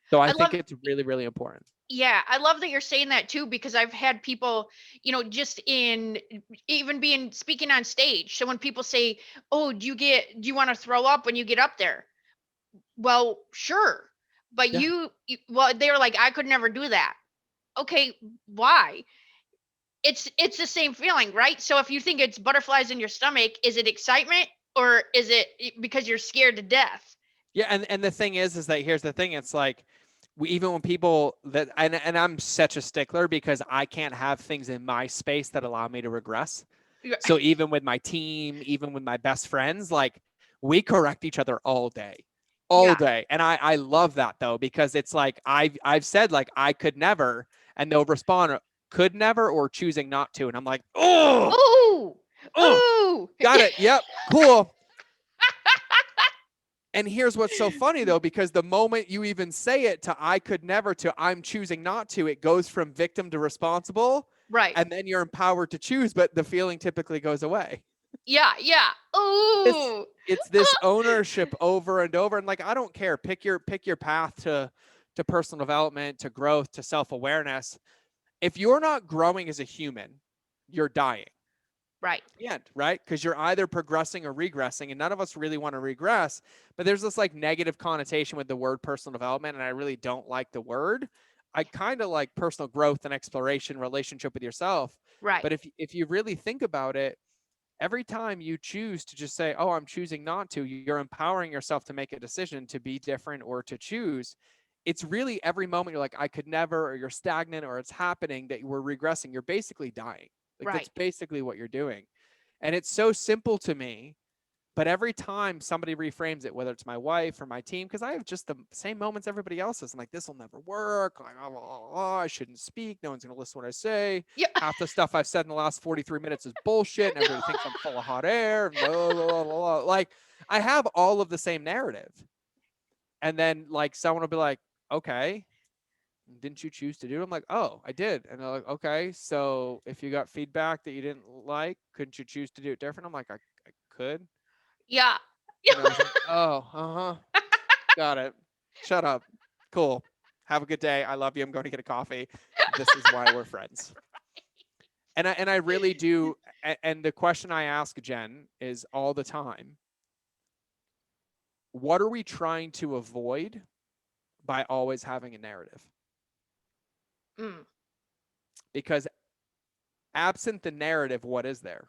So I I think love it's really, really important. Yeah, I love that you're saying that too, because I've had people, just in even being speaking on stage. So when people say, "Oh, do you want to throw up when you get up there?" Well, sure. But Yeah. well, they were like, "I could never do that." Okay, why? It's the same feeling, right? So if you think it's butterflies in your stomach, is it excitement or is it because you're scared to death? Yeah. And the thing is that here's the thing. It's like even when people that, and I'm such a stickler because I can't have things in my space that allow me to regress. Yeah. So even with my team, even with my best friends, like we correct each other all Yeah. day. And I love that though, because it's like, I've said like, I could never, and they'll respond could never or choosing not to. And I'm like, oh, Ooh. oh, Ooh. got it. Yep. Cool. And here's what's so funny though, because the moment you even say it to I could never to I'm choosing not to, it goes from victim to responsible. Right. And then you're empowered to choose, but the feeling typically goes away. Yeah, yeah. It's Ooh. it's this ownership over and over. And like I don't care. Pick your path to personal development, to growth, to self-awareness. If you're not growing as a human, you're dying. Right. End, right? Because you're either progressing or regressing, and none of us really want to regress. But there's this like negative connotation with the word personal development, and I really don't like the word. I kind of like personal growth and exploration, relationship with yourself. Right. But if you really think about it, every time you choose to just say, "Oh, I'm choosing not to," you're empowering yourself to make a decision to be different or to choose. It's really every moment you're like, "I could never," or you're stagnant, or it's happening that we're regressing. You're basically dying. Like that's Right. basically what you're doing. And it's so simple to me, but every time somebody reframes it, whether it's my wife or my team, because I have just the same moments everybody else is. I'm like, this will never work. Like, I shouldn't speak. No one's going to listen to what I say. Yeah. Half the stuff I've said in the last 43 minutes is bullshit, and everybody thinks I'm full of hot air. Blah, blah, blah, blah. Like, I have all of the same narrative. And then, like, someone will be like, okay, didn't you choose to do it? I'm like, oh, I did. And they're like, okay, so if you got feedback that you didn't like, couldn't you choose to do it different? I'm like, I could. Yeah. And I was like, oh, uh-huh, got it. Shut up. Cool. Have a good day. I love you. I'm going to get a coffee. This is why we're friends. And I really do. And the question I ask Jen is all the time, what are we trying to avoid by always having a narrative? Mm, Because absent the narrative, what is there?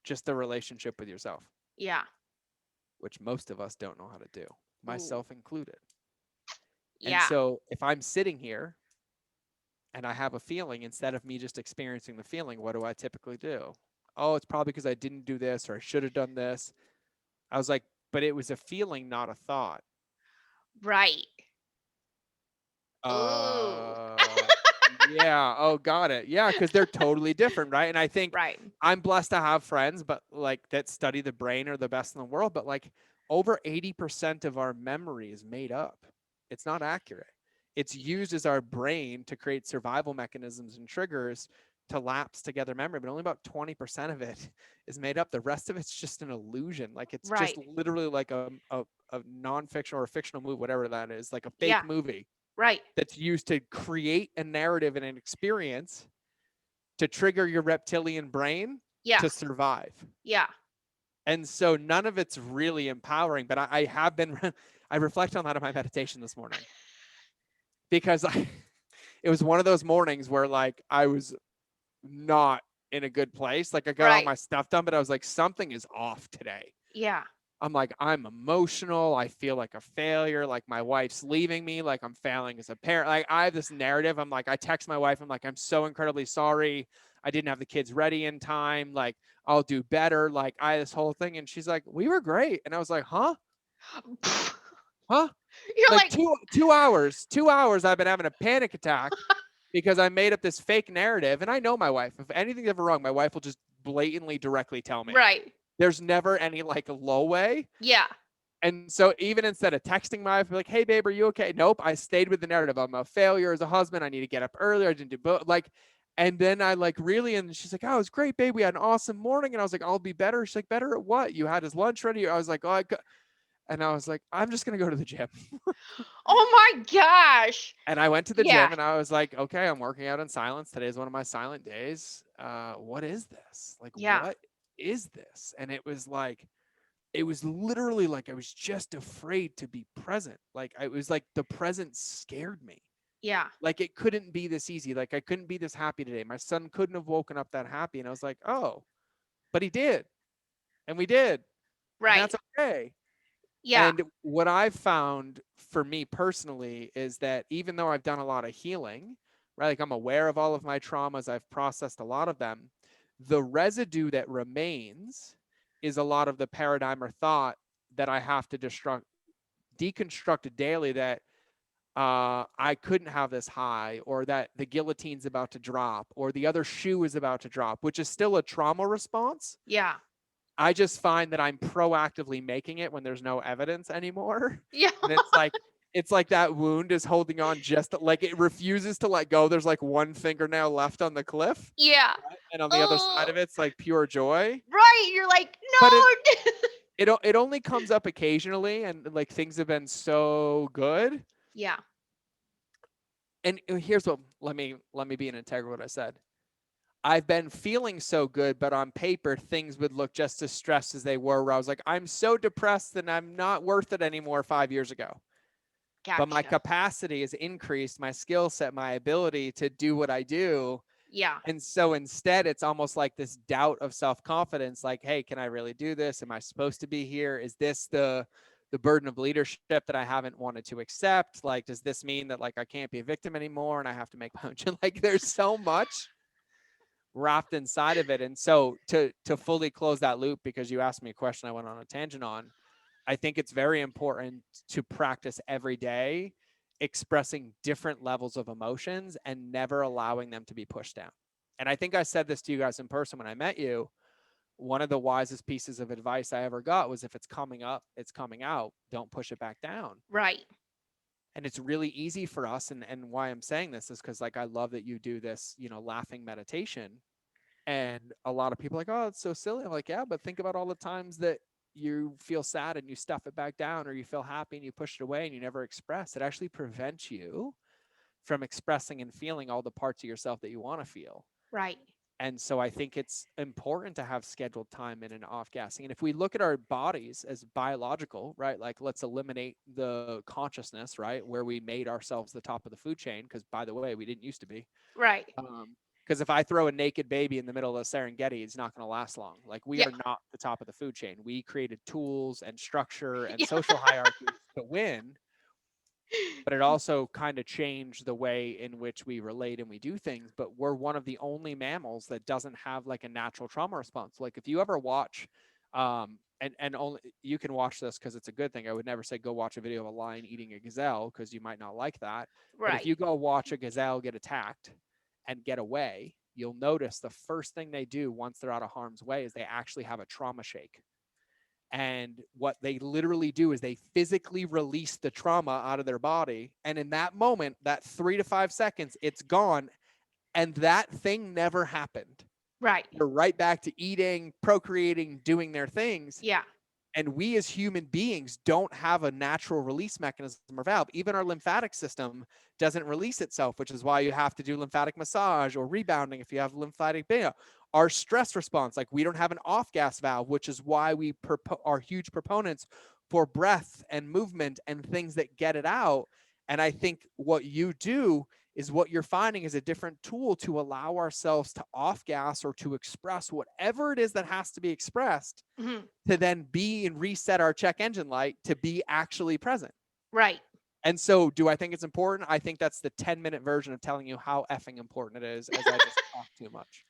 Just the relationship with yourself, yeah. which most of us don't know how to do, Ooh. myself included. And Yeah. so if I'm sitting here and I have a feeling, instead of me just experiencing the feeling, what do I typically do? Oh, it's probably because I didn't do this or I should have done this. I was like, but it was a feeling, not a thought. Right. Ooh. Uh, yeah. Oh, got it. Yeah, because they're totally different, right? And I think Right. I'm blessed to have friends, but like that study the brain are the best in the world. But like over 80% of our memory is made up. It's not accurate. It's used as our brain to create survival mechanisms and triggers to lapse together memory, but only about 20% of it is made up. The rest of it's just an illusion. Like it's just Right. literally like a non-fictional or a fictional movie, whatever that is, like a Yeah. fake movie Right. that's used to create a narrative and an experience to trigger your reptilian brain Yeah. to survive. Yeah. And so none of it's really empowering, but I have been, I reflect on that in my meditation this morning because it was one of those mornings where like I was not in a good place. Like I got all Right. my stuff done, but I was like, something is off today. Yeah. I'm like, I'm emotional. I feel like a failure. Like my wife's leaving me. Like I'm failing as a parent. Like I have this narrative. I'm like, I text my wife. I'm like, I'm so incredibly sorry. I didn't have the kids ready in time. Like I'll do better. Like I this whole thing. And she's like, we were great. And I was like, huh? Huh? You're Like like, two hours I've been having a panic attack because I made up this fake narrative. And I know my wife. If anything's ever wrong, my wife will just blatantly directly tell me. right. There's never any like low way. Yeah. And so even instead of texting my wife, be like, hey, babe, are you okay? Nope. I stayed with the narrative. I'm a failure as a husband. I need to get up earlier. I didn't do both. Like, and then I like really, and she's like, oh, it was great, babe. We had an awesome morning. And I was like, I'll be better. She's like, better at what? You had his lunch ready. I was like, oh, and I was like, I'm just going to go to the gym. Oh my gosh. And I went to the Yeah. gym and I was like, okay, I'm working out in silence. Today's one of my silent days. What is this? Like, Yeah. what is this? And it was literally like I was just afraid to be present. Like I was like the present scared me. Yeah. Like it couldn't be this easy. Like I couldn't be this happy today. My son couldn't have woken up that happy. And I was like, oh, but he did. And we did. And Right. that's okay. Yeah. And what I've found for me personally is that even though I've done a lot of healing, right? Like I'm aware of all of my traumas, I've processed a lot of them. The residue that remains is a lot of the paradigm or thought that I have to deconstruct daily that I couldn't have this high, or that the guillotine's about to drop, or the other shoe is about to drop, which is still a trauma response. Yeah. I just find that I'm proactively making it when there's no evidence anymore. Yeah. And it's like that wound is holding on just like it refuses to let go. There's like one fingernail left on the cliff. Yeah. And on the other side Oh, of it's like pure joy. right. You're like, But no. it only comes up occasionally, and like things have been so good. Yeah. And here's what let me be an integral what I said. I've been feeling so good, but on paper, things would look just as stressed as they were, where I was like, I'm so depressed and I'm not worth it anymore 5 years ago. But my Gotcha. capacity has increased, my skill set, my ability to do what I do. Yeah. And so instead, it's almost like this doubt of self-confidence, like, hey, can I really do this? Am I supposed to be here? Is this the burden of leadership that I haven't wanted to accept? Like, does this mean that like I can't be a victim anymore and I have to make my own? Like, there's so much wrapped inside of it. And so to fully close that loop, because you asked me a question I went on a tangent on, I think it's very important to practice every day expressing different levels of emotions and never allowing them to be pushed down. And I think I said this to you guys in person when I met you. One of the wisest pieces of advice I ever got was if it's coming up, it's coming out. Don't push it back down. Right. And it's really easy for us. And why I'm saying this is because, like, I love that you do this, laughing meditation. And a lot of people are like, oh, it's so silly. I'm like, yeah, but think about all the times that you feel sad and you stuff it back down, or you feel happy and you push it away and you never express. It actually prevents you from expressing and feeling all the parts of yourself that you want to feel. Right. And so I think it's important to have scheduled time in and off gassing. And if we look at our bodies as biological, right, like let's eliminate the consciousness, right, where we made ourselves the top of the food chain, because by the way, we didn't used to be. Right. Because if I throw a naked baby in the middle of the Serengeti, it's not going to last long. Like, we Yeah. are not the top of the food chain. We created tools and structure and Yeah. social hierarchies to win, but it also kind of changed the way in which we relate and we do things. But we're one of the only mammals that doesn't have like a natural trauma response. Like, if you ever watch, and only you can watch this because it's a good thing. I would never say go watch a video of a lion eating a gazelle, because you might not like that. But if Right. you go watch a gazelle get attacked and get away, you'll notice the first thing they do once they're out of harm's way is they actually have a trauma shake. And what they literally do is they physically release the trauma out of their body. And in that moment, that 3 to 5 seconds, it's gone. And that thing never happened. Right. They're right back to eating, procreating, doing their things. Yeah. And we as human beings don't have a natural release mechanism or valve. Even our lymphatic system doesn't release itself, which is why you have to do lymphatic massage or rebounding if you have lymphatic beta. Our stress response, like, we don't have an off gas valve, which is why we are huge proponents for breath and movement and things that get it out. And I think what you do is what you're finding is a different tool to allow ourselves to off gas or to express whatever it is that has to be expressed, Hmm. to then be and reset our check engine light to be actually present. Right. And so, do I think it's important? I think that's the 10-minute version of telling you how effing important it is, as I just talked too much.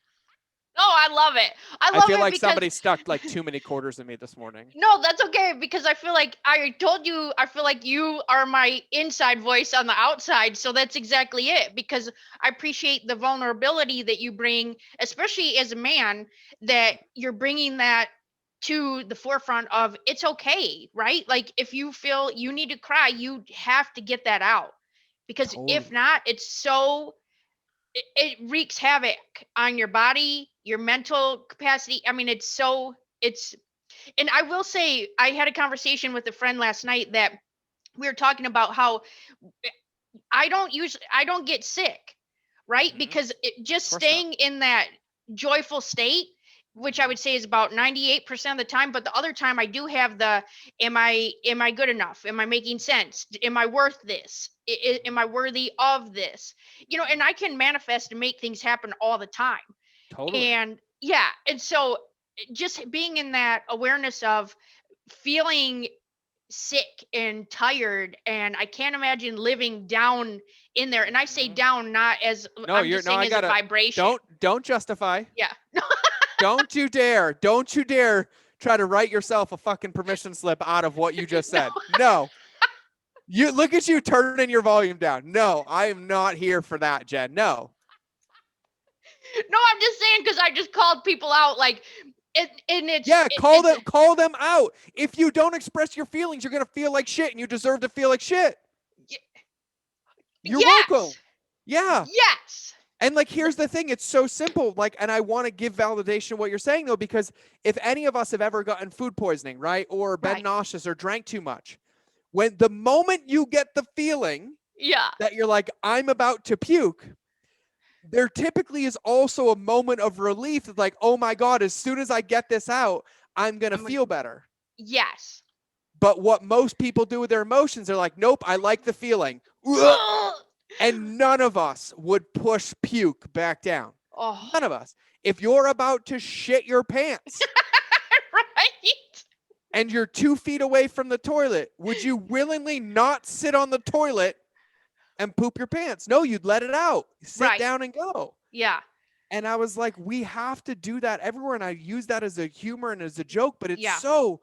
Oh, I love it. I I love feel it like because somebody stuck like too many quarters in me this morning. no, that's okay because I feel like I told you I feel like you are my inside voice on the outside, so that's exactly it because I appreciate the vulnerability that you bring, especially as a man, that you're bringing that to the forefront of it's okay, right? Like if you feel you need to cry, you have to get that out. Because if Totally. not, it's so it wreaks havoc on your body, your mental capacity. I mean, it's and I will say I had a conversation with a friend last night that we were talking about how I don't get sick, right? Mm-hmm. Because just Of course not. staying in that joyful state, which I would say is about 98% of the time, but the other time I do have the am I good enough? Am I making sense? Am I worth this? Am I worthy of this? And I can manifest and make things happen all the time. Totally. And yeah, and so just being in that awareness of feeling sick and tired, and I can't imagine living down in there, and I say Mhm. down not as No, I'm you're just no. saying I as a gotta. vibration. Don't justify. Yeah. Don't you dare. Don't you dare try to write yourself a fucking permission slip out of what you just No, said. No. You look at you turning your volume down. No, I am not here for that, Jen. No. no, I'm just saying because I just called people out like and Yeah, it's call them out. If you don't express your feelings, you're gonna feel like shit, and you deserve to feel like shit. You're welcome. yes. Yeah. Yes. And like, here's the thing, it's so simple. Like, and I want to give validation of what you're saying though, because if any of us have ever gotten food poisoning, right, or been Right. nauseous or drank too much, when the moment you get the feeling Yeah. that you're like, I'm about to puke, there typically is also a moment of relief. It's like, oh my God, as soon as I get this out, I'm gonna I'm gonna, feel better. yes. But what most people do with their emotions, they're like, nope, I like the feeling. And none of us would push puke back down. Oh. None of us. If you're about to shit your pants Right. and you're 2 feet away from the toilet, would you willingly not sit on the toilet and poop your pants? No, you'd let it out. Sit Right. down and go. Yeah. And I was like, we have to do that everywhere. And I use that as a humor and as a joke, but it's Yeah. so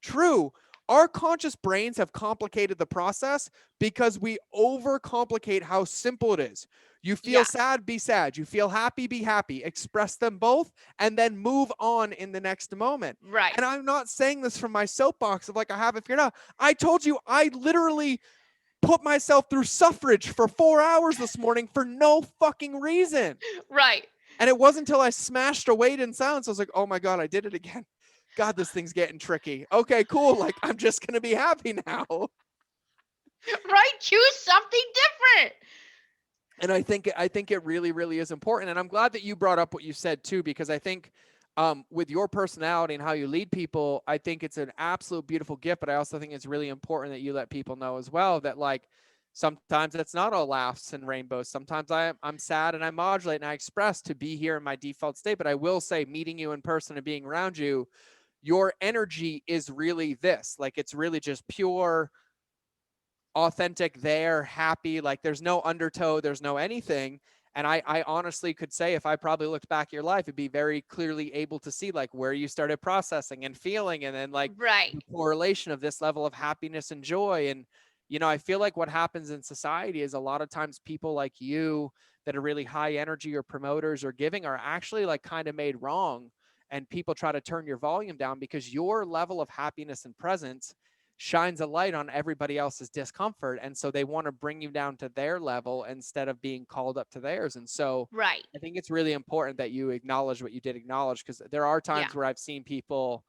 true. Our conscious brains have complicated the process because we overcomplicate how simple it is. You feel Yeah. sad, be sad. You feel happy, be happy. Express them both and then move on in the next moment. Right. And I'm not saying this from my soapbox of like, I have it figured out. I told you, I literally put myself through suffrage for 4 hours this morning for no fucking reason. Right. And it wasn't until I smashed a weight in silence, I was like, oh my God, I did it again. God, this thing's getting tricky. Okay, cool. Like, I'm just going to be happy now. Right? Choose something different. And I think it really, really is important. And I'm glad that you brought up what you said too, because I think with your personality and how you lead people, I think it's an absolute beautiful gift. But I also think it's really important that you let people know as well that, like, sometimes it's not all laughs and rainbows. Sometimes I'm sad and I modulate and I express to be here in my default state. But I will say, meeting you in person and being around you, your energy is really this. Like, it's really just pure, authentic, there, happy. Like, there's no undertow, there's no anything. And I honestly could say, if I probably looked back at your life, it'd be very clearly able to see like where you started processing and feeling, and then like Right. the correlation of this level of happiness and joy. And, you know, I feel like what happens in society is a lot of times people like you that are really high energy or promoters or giving are actually like kind of made wrong. And people try to turn your volume down because your level of happiness and presence shines a light on everybody else's discomfort. And so they want to bring you down to their level instead of being called up to theirs. And so Right. I think it's really important that you acknowledge what you did acknowledge, because there are Yeah. times where I've seen people,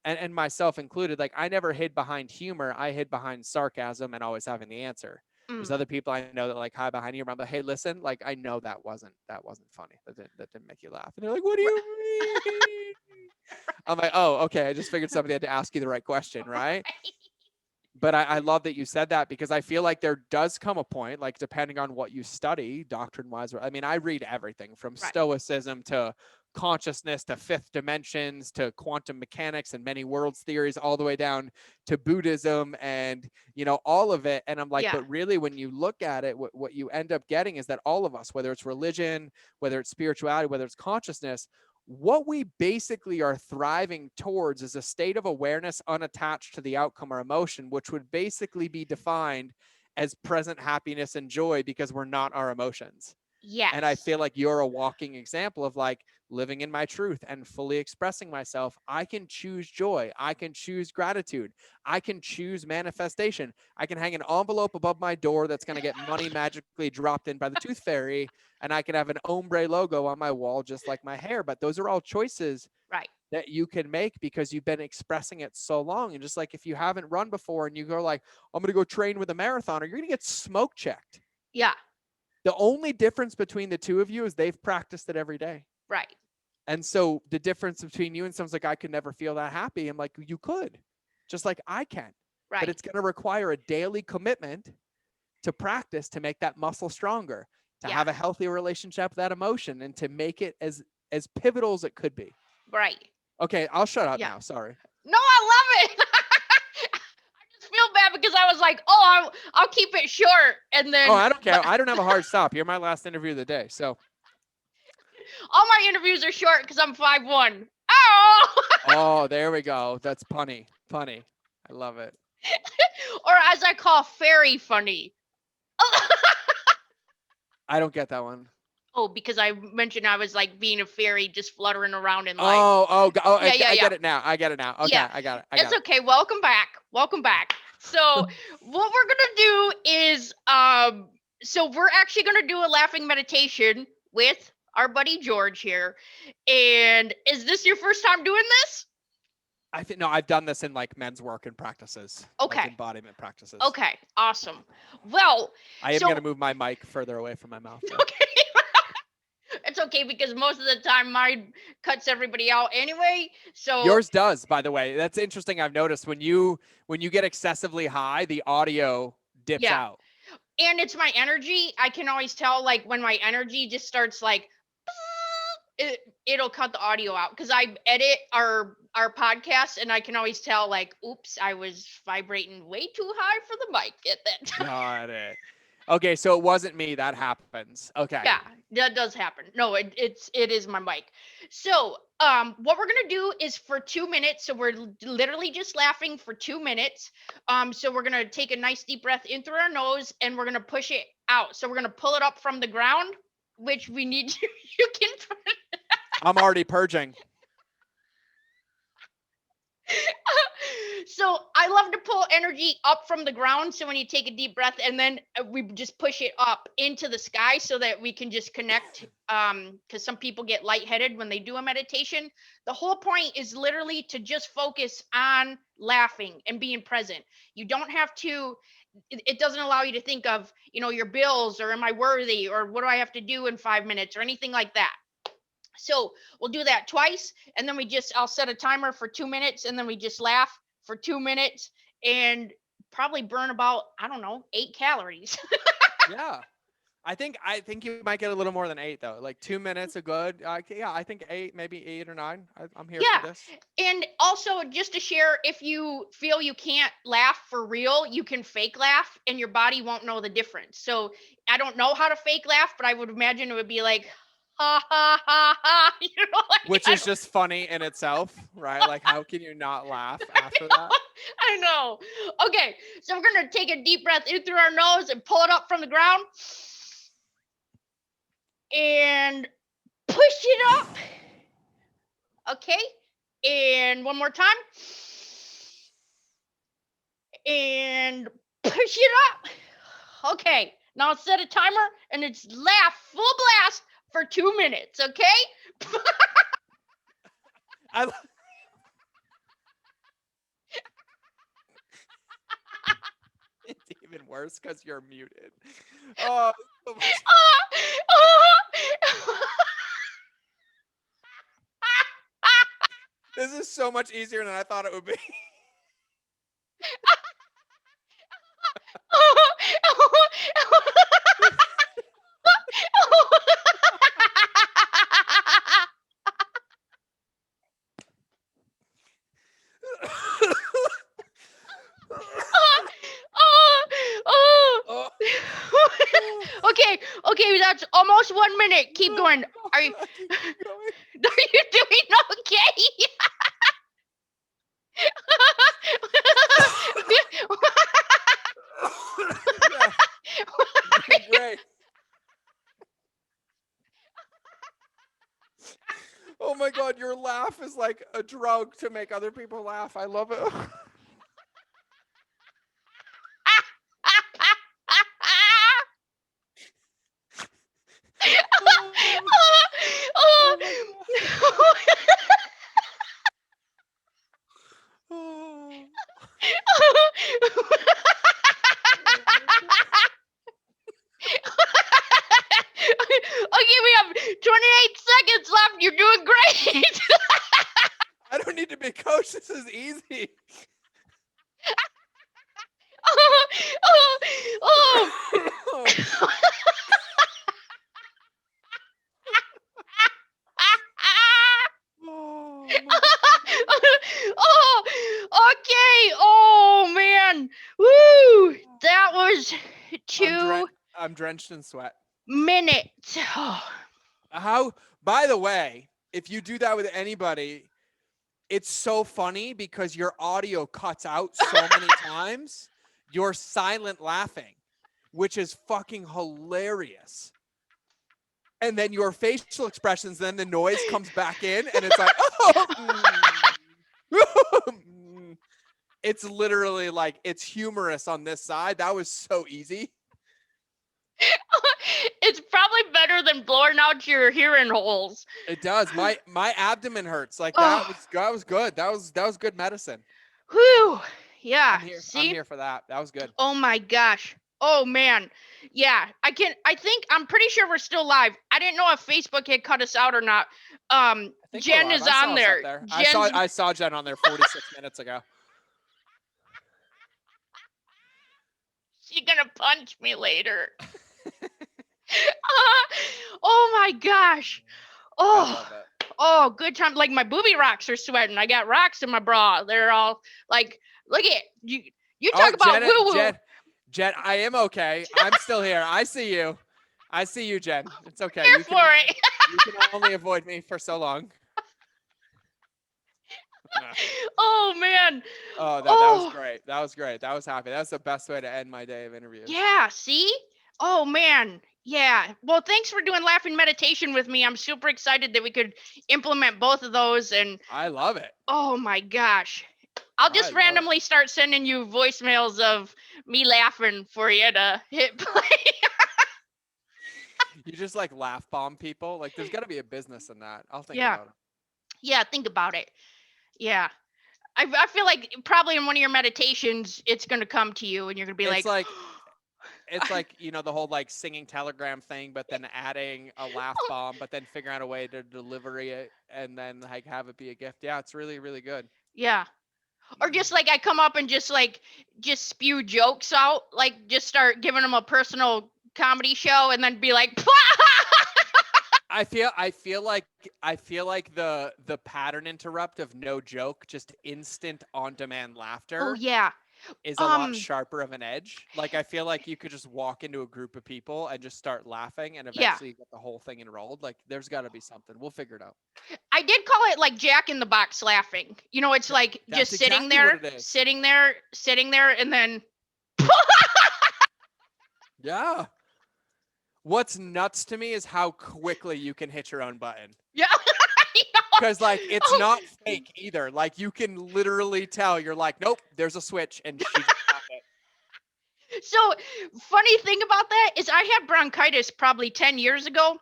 and myself included, like, I never hid behind humor. I hid behind sarcasm and always having the answer. There's other people I know that like hide behind humor. I'm like, hey, listen, like, I know that wasn't funny. That didn't make you laugh. And they're like, what do you mean? I'm like, oh, okay. I just figured somebody had to ask you the right question, right? But I love that you said that, because I feel like there does come a point, like, depending on what you study doctrine wise. I mean, I read everything from Right. stoicism to consciousness to fifth dimensions to quantum mechanics and many worlds theories, all the way down to Buddhism and, you know, all of it. And I'm like, Yeah. but really, when you look at it, what you end up getting is that all of us, whether it's religion, whether it's spirituality, whether it's consciousness, what we basically are thriving towards is a state of awareness unattached to the outcome or emotion, which would basically be defined as present happiness and joy, because we're not our emotions. Yes. And I feel like you're a walking example of like living in my truth and fully expressing myself. I can choose joy. I can choose gratitude. I can choose manifestation. I can hang an envelope above my door that's going to get money magically dropped in by the tooth fairy. And I can have an ombre logo on my wall, just like my hair. But those are all choices Right. that you can make because you've been expressing it so long. And just like, if you haven't run before and you go like, I'm going to go train with a marathoner, you're going to get smoke checked. Yeah. The only difference between the two of you is they've practiced it every day. Right. And so the difference between you and someone's like, I could never feel that happy. I'm like, you could, just like I can. Right. But it's going to require a daily commitment to practice, to make that muscle stronger, to have a healthy relationship with that emotion, and to make it as pivotal as it could be. Right. Okay, I'll shut up now. Sorry. No, I love it. I just feel bad because I was like, oh, I'll keep it short. And then. Oh, I don't care. I don't have a hard stop. You're my last interview of the day. So. All my interviews are short because I'm 5'1". Oh. Oh, there we go. That's punny. Punny. I love it. Or as I call fairy funny. I don't get that one. Oh, because I mentioned I was like being a fairy, just fluttering around in life. Oh, Yeah, I get it now. I get it now. Okay, Yeah. I got it. It's okay. Welcome back. Welcome back. So what we're gonna do is so we're actually gonna do a laughing meditation with our buddy George here. And is this your first time doing this? I think no, I've done this in like men's work and practices. Okay. Like embodiment practices. Okay, awesome. Well, I am gonna move my mic further away from my mouth. Okay. It's okay because most of the time mine cuts everybody out anyway. So yours does, by the way. That's interesting. I've noticed when you get excessively high, the audio dips out. And it's my energy. I can always tell like when my energy just starts like it'll cut the audio out because I edit our podcast and I can always tell like, oops, I was vibrating way too high for the mic at that time. Got it. Okay, so it wasn't me. That happens. Okay. Yeah, that does happen. No, it is my mic. So what we're gonna do is for 2 minutes. So we're literally just laughing for 2 minutes. So we're gonna take a nice deep breath in through our nose and we're gonna push it out. So we're gonna pull it up from the ground, which we need you can. I'm already purging. So I love to pull energy up from the ground. So when you take a deep breath and then we just push it up into the sky so that we can just connect. Because some people get lightheaded when they do a meditation. The whole point is literally to just focus on laughing and being present. You don't have to, it doesn't allow you to think of, your bills or am I worthy or what do I have to do in 5 minutes or anything like that. So we'll do that twice, and then I'll set a timer for 2 minutes, and then we just laugh for 2 minutes and probably burn about, I don't know, 8 calories. Yeah. I think you might get a little more than 8 though. Like 2 minutes are good. Yeah, I think 8, maybe 8 or 9. I'm here Yeah. for this. And also, just to share, if you feel you can't laugh for real, you can fake laugh and your body won't know the difference. So I don't know how to fake laugh, but I would imagine it would be like, ha ha ha ha. Which is just funny in itself, right? Like, how can you not laugh after that? I know. Okay, so we're going to take a deep breath in through our nose and pull it up from the ground. And push it up. Okay, and one more time. And push it up. Okay, now set a timer and it's laugh full blast for 2 minutes, okay? It's even worse because you're muted. Oh, so much. This is so much easier than I thought it would be. Okay, that's almost 1 minute. Keep going. Are you doing okay? Yeah. Great. Oh my God, your laugh is like a drug to make other people laugh. I love it. Okay, we have 28 seconds left. You're doing great. I don't need to be coached. This is easy. Okay. Oh man. Woo! That was 2 I'm drenched in sweat. minutes. How? By the way, if you do that with anybody, it's so funny because your audio cuts out so many times. You're silent laughing, which is fucking hilarious. And then your facial expressions, then the noise comes back in, and it's like, it's literally like it's humorous on this side. That was so easy. It's probably better than blowing out your hearing holes. It does. My abdomen hurts. Like that was good. That was good medicine. Whew. Yeah. I'm See? here for that. That was good. Oh my gosh. Oh man. Yeah. I'm pretty sure we're still live. I didn't know if Facebook had cut us out or not. Jen is on there. I saw Jen on there 46 minutes ago. She's gonna punch me later. Oh my gosh. Oh, good time. Like my booby rocks are sweating. I got rocks in my bra. They're all like, look at you. You talk about woo woo. Jen, I am okay. I'm still here. I see you. I see you, Jen. It's okay. Here for it. You can only avoid me for so long. Oh man. That was great. That was great. That was happy. That's the best way to end my day of interviews. Yeah, see? Oh man. Yeah. Well, thanks for doing laughing meditation with me. I'm super excited that we could implement both of those, and I love it. oh my gosh. I'll I just love it. randomly start sending you voicemails of me laughing for you to hit play. You just like laugh bomb people. Like there's got to be a business in that. I'll think Yeah. about it. Yeah, think about it. Yeah. I feel like probably in one of your meditations, it's going to come to you and you're going to be It's like, like the whole like singing telegram thing, but then adding a laugh bomb, but then figuring out a way to deliver it and then like have it be a gift. Yeah, it's really, really good. yeah. Or just like I come up and just spew jokes out, like just start giving them a personal comedy show and then be like, I feel like the pattern interrupt of no joke, just instant on demand laughter. oh yeah. Is a lot sharper of an edge. Like I feel like you could just walk into a group of people and just start laughing and eventually get the whole thing enrolled. Like there's got to be something. We'll figure it out. I did call it like Jack in the Box laughing. You know, it's like That's just sitting exactly what there, it is. sitting there, and then Yeah. What's nuts to me is how quickly you can hit your own button. yeah. Because like it's not fake either. Like you can literally tell. You're like, nope, there's a switch, and she just got it. So funny thing about that is I had bronchitis probably 10 years ago.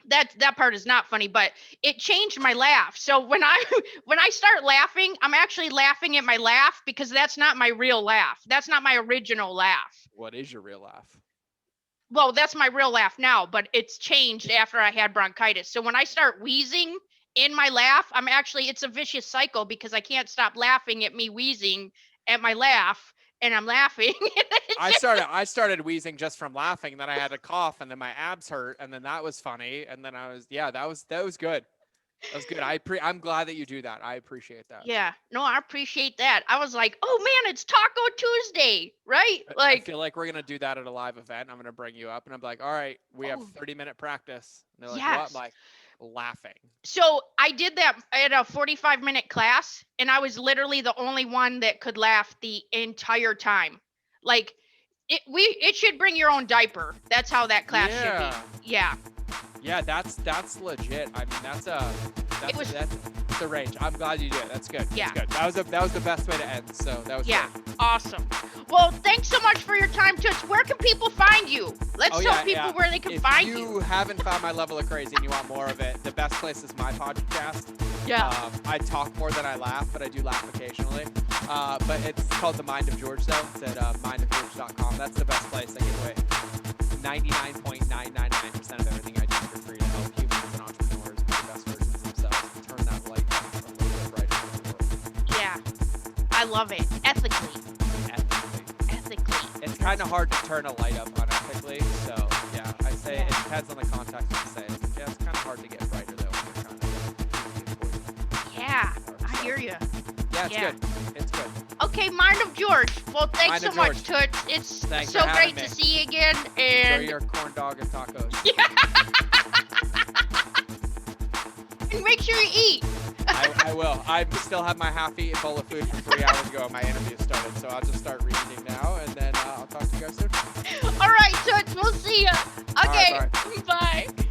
That part is not funny, but it changed my laugh. So when I start laughing, I'm actually laughing at my laugh because that's not my real laugh. That's not my original laugh. What is your real laugh? Well, that's my real laugh now, but it's changed after I had bronchitis. So when I start wheezing in my laugh, it's a vicious cycle because I can't stop laughing at me wheezing at my laugh, and I'm laughing. I started wheezing just from laughing, and then I had a cough, and then my abs hurt, and then that was funny, and then that was good. That was good. I'm glad that you do that. I appreciate that. Yeah, no, I appreciate that. I was like, oh man, it's Taco Tuesday, right? I feel like we're gonna do that at a live event. I'm gonna bring you up, and I'm like, all right, we have 30-minute practice. And they're like, what? I'm like, laughing. So I did that at a 45-minute class, and I was literally the only one that could laugh the entire time. Like, it should bring your own diaper. That's how that class should be. Yeah. Yeah, that's legit. I mean, that's the range. I'm glad you did it. That's good. Yeah. That's good. That was the best way to end. So that was good. Awesome. Well, thanks so much for your time, Toots. Where can people find you? Let's tell people where they can find you. If you haven't found my level of crazy and you want more of it, the best place is my podcast. Yeah. I talk more than I laugh, but I do laugh occasionally. But it's called The Mind of George, though. It's at mindofgeorge.com. That's the best place. I give away 99.999% of everything I do for free to help humans and entrepreneurs be the best versions of themselves and turn that light a little bit brighter in the world. Yeah. I love it. Ethically. It's kind of hard to turn a light up unethically, so yeah, I say it depends on the context of the saying. Yeah, it's kind of hard to get brighter though when you're trying to Yeah, I hear you. Yeah, it's good. It's good. Okay, Mind of George. Well, thanks so much, Toots. It's so great to see you again. And enjoy your corn dog and tacos. Yeah. And make sure you eat. I will. I still have my half-eaten bowl of food from 3 hours ago. My interview started, so I'll just start reading now, and then I'll talk to you guys soon. All right, Toots. We'll see you. Okay. All right, bye. Bye.